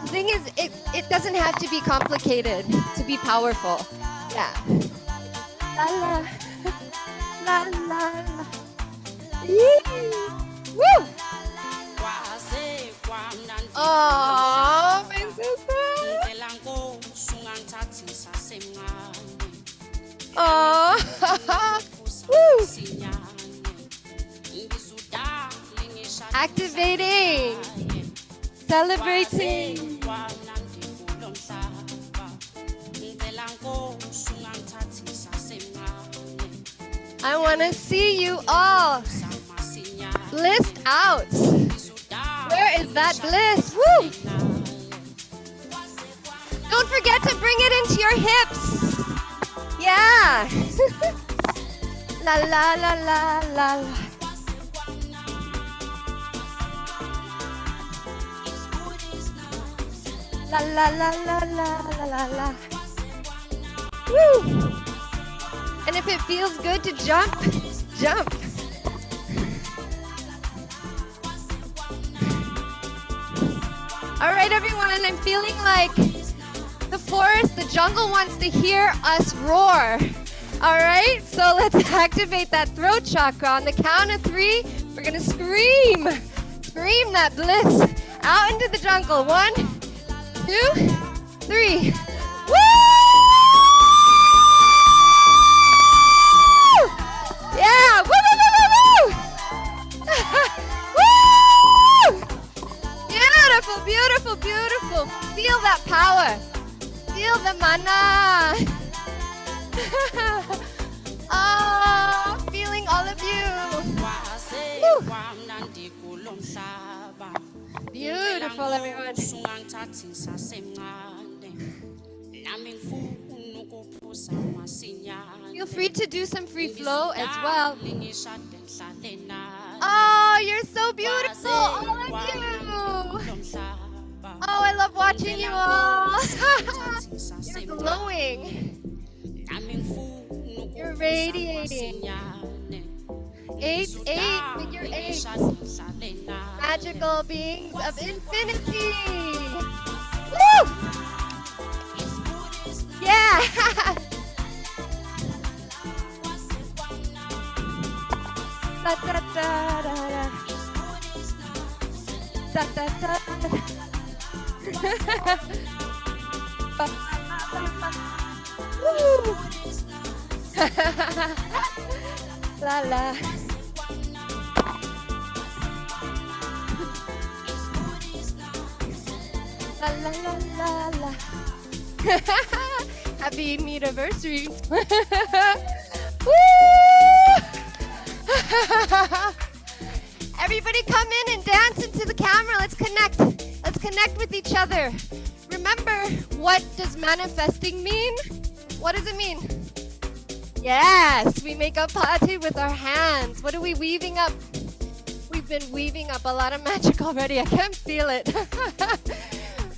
The thing is, it doesn't have to be complicated to be powerful. Yeah. La la la la la. Woo! Oh, my sister. Oh. Woo! Activating. Celebrating. I want to see you all blissed out. Where is that bliss? Woo! Don't forget to bring it into your hips. Yeah. La la la la la la. La la la la la la la la. Woo! And if it feels good to jump, jump. All right, everyone, I'm feeling like the forest, the jungle wants to hear us roar. All right, so let's activate that throat chakra. On the count of 3, we're gonna scream. Scream that bliss out into the jungle. 1, 2, 3. Woo! Yeah! Woo, woo, woo, woo, woo! Woo! Beautiful, beautiful, beautiful. Feel that power. Feel the mana. Oh, feeling all of you. Woo. Beautiful, everyone. Feel free to do some free flow as well. Oh, Oh, you're so beautiful, all of you. Oh, I love watching you all. You're glowing. You're radiating. 8, 8 with your 8. Magical beings of infinity. Woo! Yeah. Da, da, da, da, da. Da, da, da, da. Ba, ba, ba, ba. Woo! La la. La la la la la. Happy meet-iversary. Woo! Everybody come in and dance into the camera. Let's connect. Let's connect with each other. Remember, what does manifesting mean? What does it mean? Yes, we make a party with our hands. What are we weaving up? We've been weaving up a lot of magic already. I can feel it.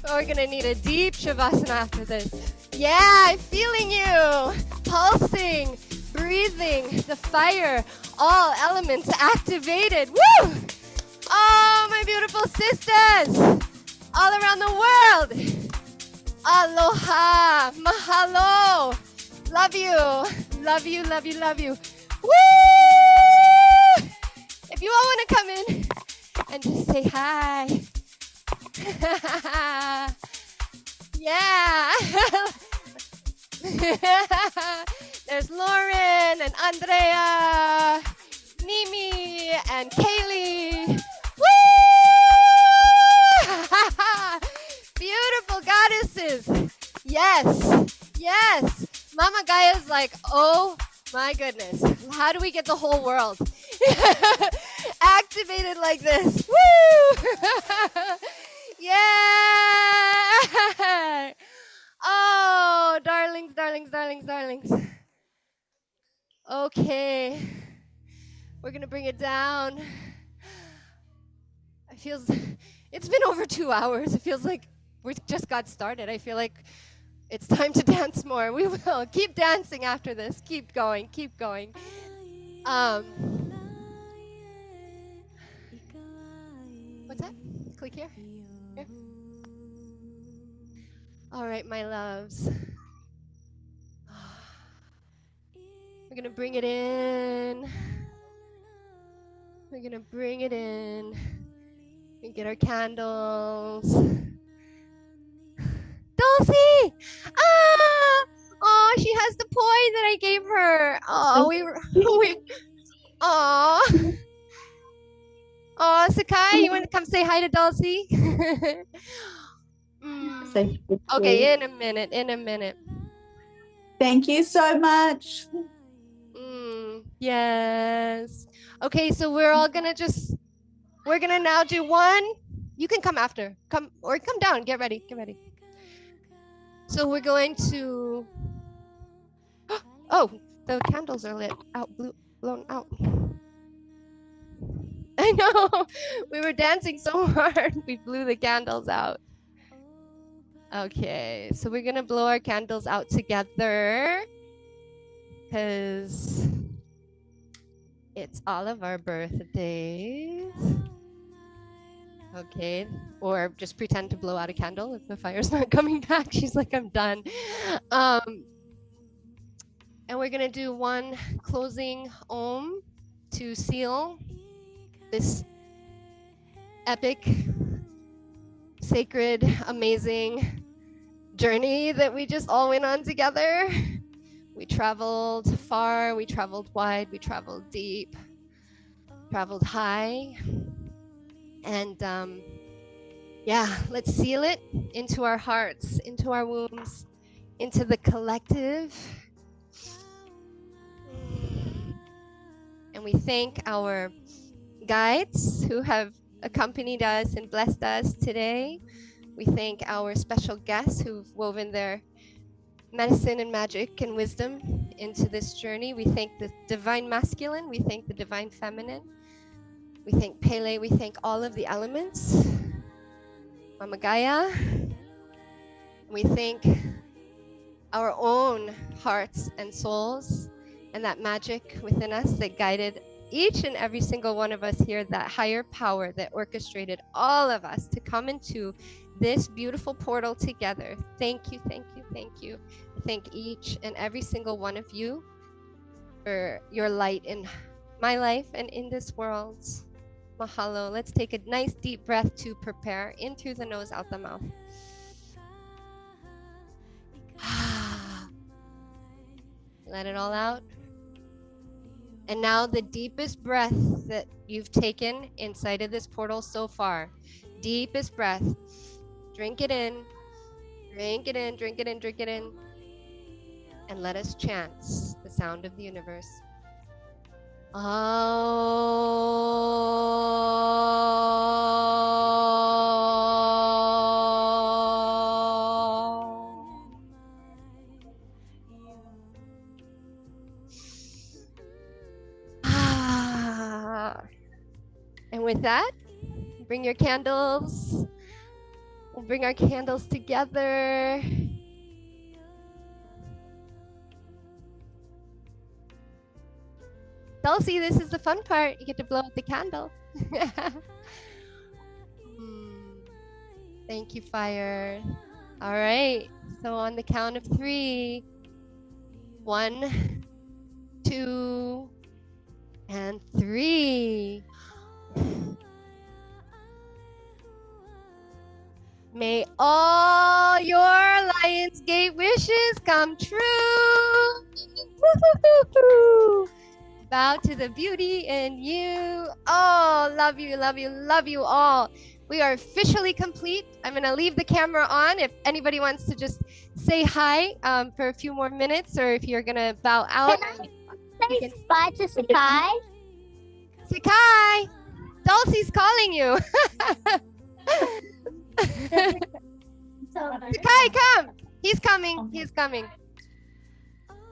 We're gonna need a deep shavasana after this. Yeah, I'm feeling you. Pulsing, breathing, the fire, all elements activated. Woo! Oh, my beautiful sisters all around the world. Aloha, mahalo. Love you, love you, love you, love you. Woo! If you all want to come in and just say hi. Yeah. There's Lauren and Andrea, Mimi and Kaylee. Woo! Beautiful goddesses. Yes, yes. Mama Gaia's like, oh my goodness. How do we get the whole world activated like this? Woo! Yeah! Oh, darlings, darlings, darlings, darlings. Okay. We're going to bring it down. It's been over 2 hours. It feels like we just got started. I feel like it's time to dance more. We will. Keep dancing after this. Keep going. Keep going. What's that? Click here. Here. All right, my loves. We're going to bring it in. We're going to bring it in. We get our candles. Dulcie! Ah! Oh, she has the poi that I gave her. Oh, Oh, Sakai, you want to come say hi to Dulcie? Okay, in a minute. Thank you so much. Yes. Okay, so we're gonna now do one. You can come after. Come down. Get ready. So we're going to. Oh, the candles are lit out, blown out. I know. We were dancing so hard. We blew the candles out. Okay, so we're gonna blow our candles out together because it's all of our birthdays. Okay, or just pretend to blow out a candle if the fire's not coming back. She's like, I'm done. And we're gonna do one closing Om to seal this epic, sacred, amazing journey that we just all went on together. We traveled far, we traveled wide, we traveled deep, traveled high. And yeah, let's seal it into our hearts, into our wombs, into the collective. And we thank our guides who have accompanied us and blessed us today. We thank our special guests who've woven their medicine and magic and wisdom into this journey. We thank the divine masculine. We thank the divine feminine. We thank Pele. We thank all of the elements. Mama Gaia. We thank our own hearts and souls and that magic within us that guided each and every single one of us here, that higher power that orchestrated all of us to come into this beautiful portal together. Thank you, thank you, thank you. I thank each and every single one of you for your light in my life and in this world. Mahalo. Let's take a nice deep breath to prepare. In through the nose, out the mouth. Let it all out. And now the deepest breath that you've taken inside of this portal so far. Deepest breath. Drink it in. Drink it in, drink it in, drink it in. And let us chant the sound of the universe. And with that, bring your candles. We'll bring our candles together. Dulcie, this is the fun part. You get to blow out the candle. Thank you, fire. All right. So on the count of 3, 1, 2, and 3. May all your Lionsgate wishes come true. Bow to the beauty in you. Oh, love you, love you, love you all. We are officially complete. I'm going to leave the camera on if anybody wants to just say hi for a few more minutes, or if you're going to bow out. Say bye to Sakai. Sakai, Dulcie's calling you. Sakai, come. He's coming. He's coming.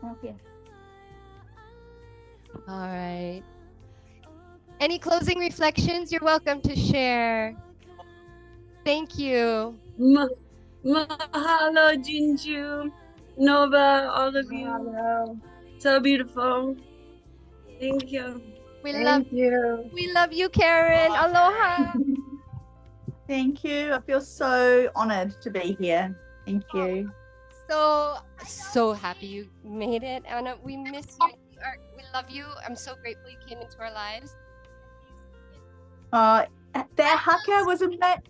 Okay. All right. Any closing reflections? You're welcome to share. Thank you. Mahalo, Jinju, Nova, all of you. Mahalo. So beautiful. Thank you. We love you, Karen. Aloha. Thank you. I feel so honored to be here. Thank you. So happy you made it, Anna. We miss you. We love you. I'm so grateful you came into our lives. That haka was amazing.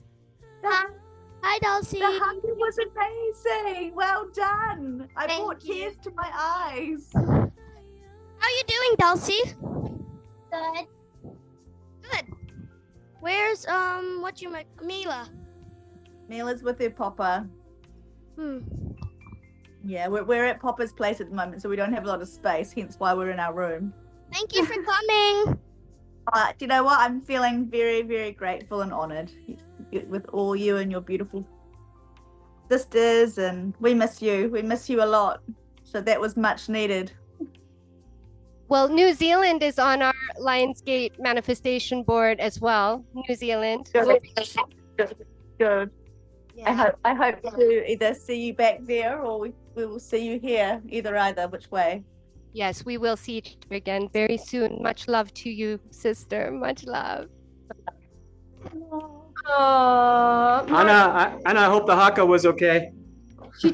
Hi, Dulcie. The haka was amazing. Well done. I brought tears to my eyes. How you doing, Dulcie? Good. Good. Where's Mila? Mila's with her papa. Yeah, we're at Papa's place at the moment, so we don't have a lot of space, hence why we're in our room. Thank you for coming. Do you know what? I'm feeling very, very grateful and honored with all you and your beautiful sisters, and we miss you. We miss you a lot. So that was much needed. Well, New Zealand is on our Lionsgate manifestation board as well. New Zealand. Good. Yeah. I hope to either see you back there, or we will see you here. Either, which way? Yes, we will see each other again very soon. Much love to you, sister. Much love. Anna, I hope the haka was okay.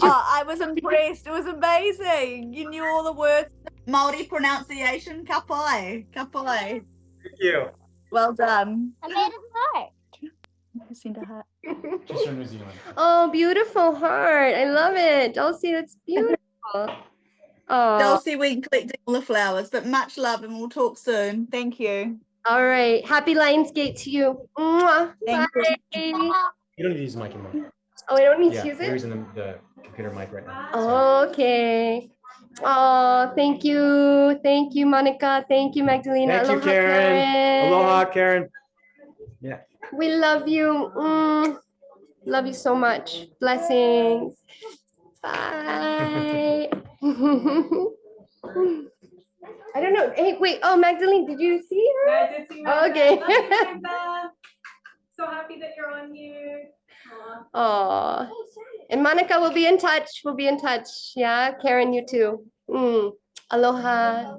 I was impressed. It was amazing. You knew all the words. Māori pronunciation. Ka pai. Ka pai. Thank you. Well done. I made a heart. Send a heart. Just from New Zealand. Oh, beautiful heart. I love it. Dulcie, that's beautiful. Oh. Dulcie went collecting all the flowers, but much love, and we'll talk soon. Thank you. All right. Happy Lionsgate to you. Mwah. Thank Bye. You don't need to use the mic anymore. Oh, I don't need Yeah, to use we're it? using the computer mic right now. Okay. Oh, thank you. Thank you, Monica. Thank you, Magdalena. Thank you, Aloha, Karen. Aloha, Karen. Yeah. We love you. Love you so much. Blessings. Bye. I don't know. Hey, wait. Oh, Magdalene, did you see her? Yeah, I did see Oh, Magda. okay. Love you, Magda. So happy that you're on here. Aw. And Monica will be in touch. We'll be in touch. Yeah, Karen, you too. Aloha.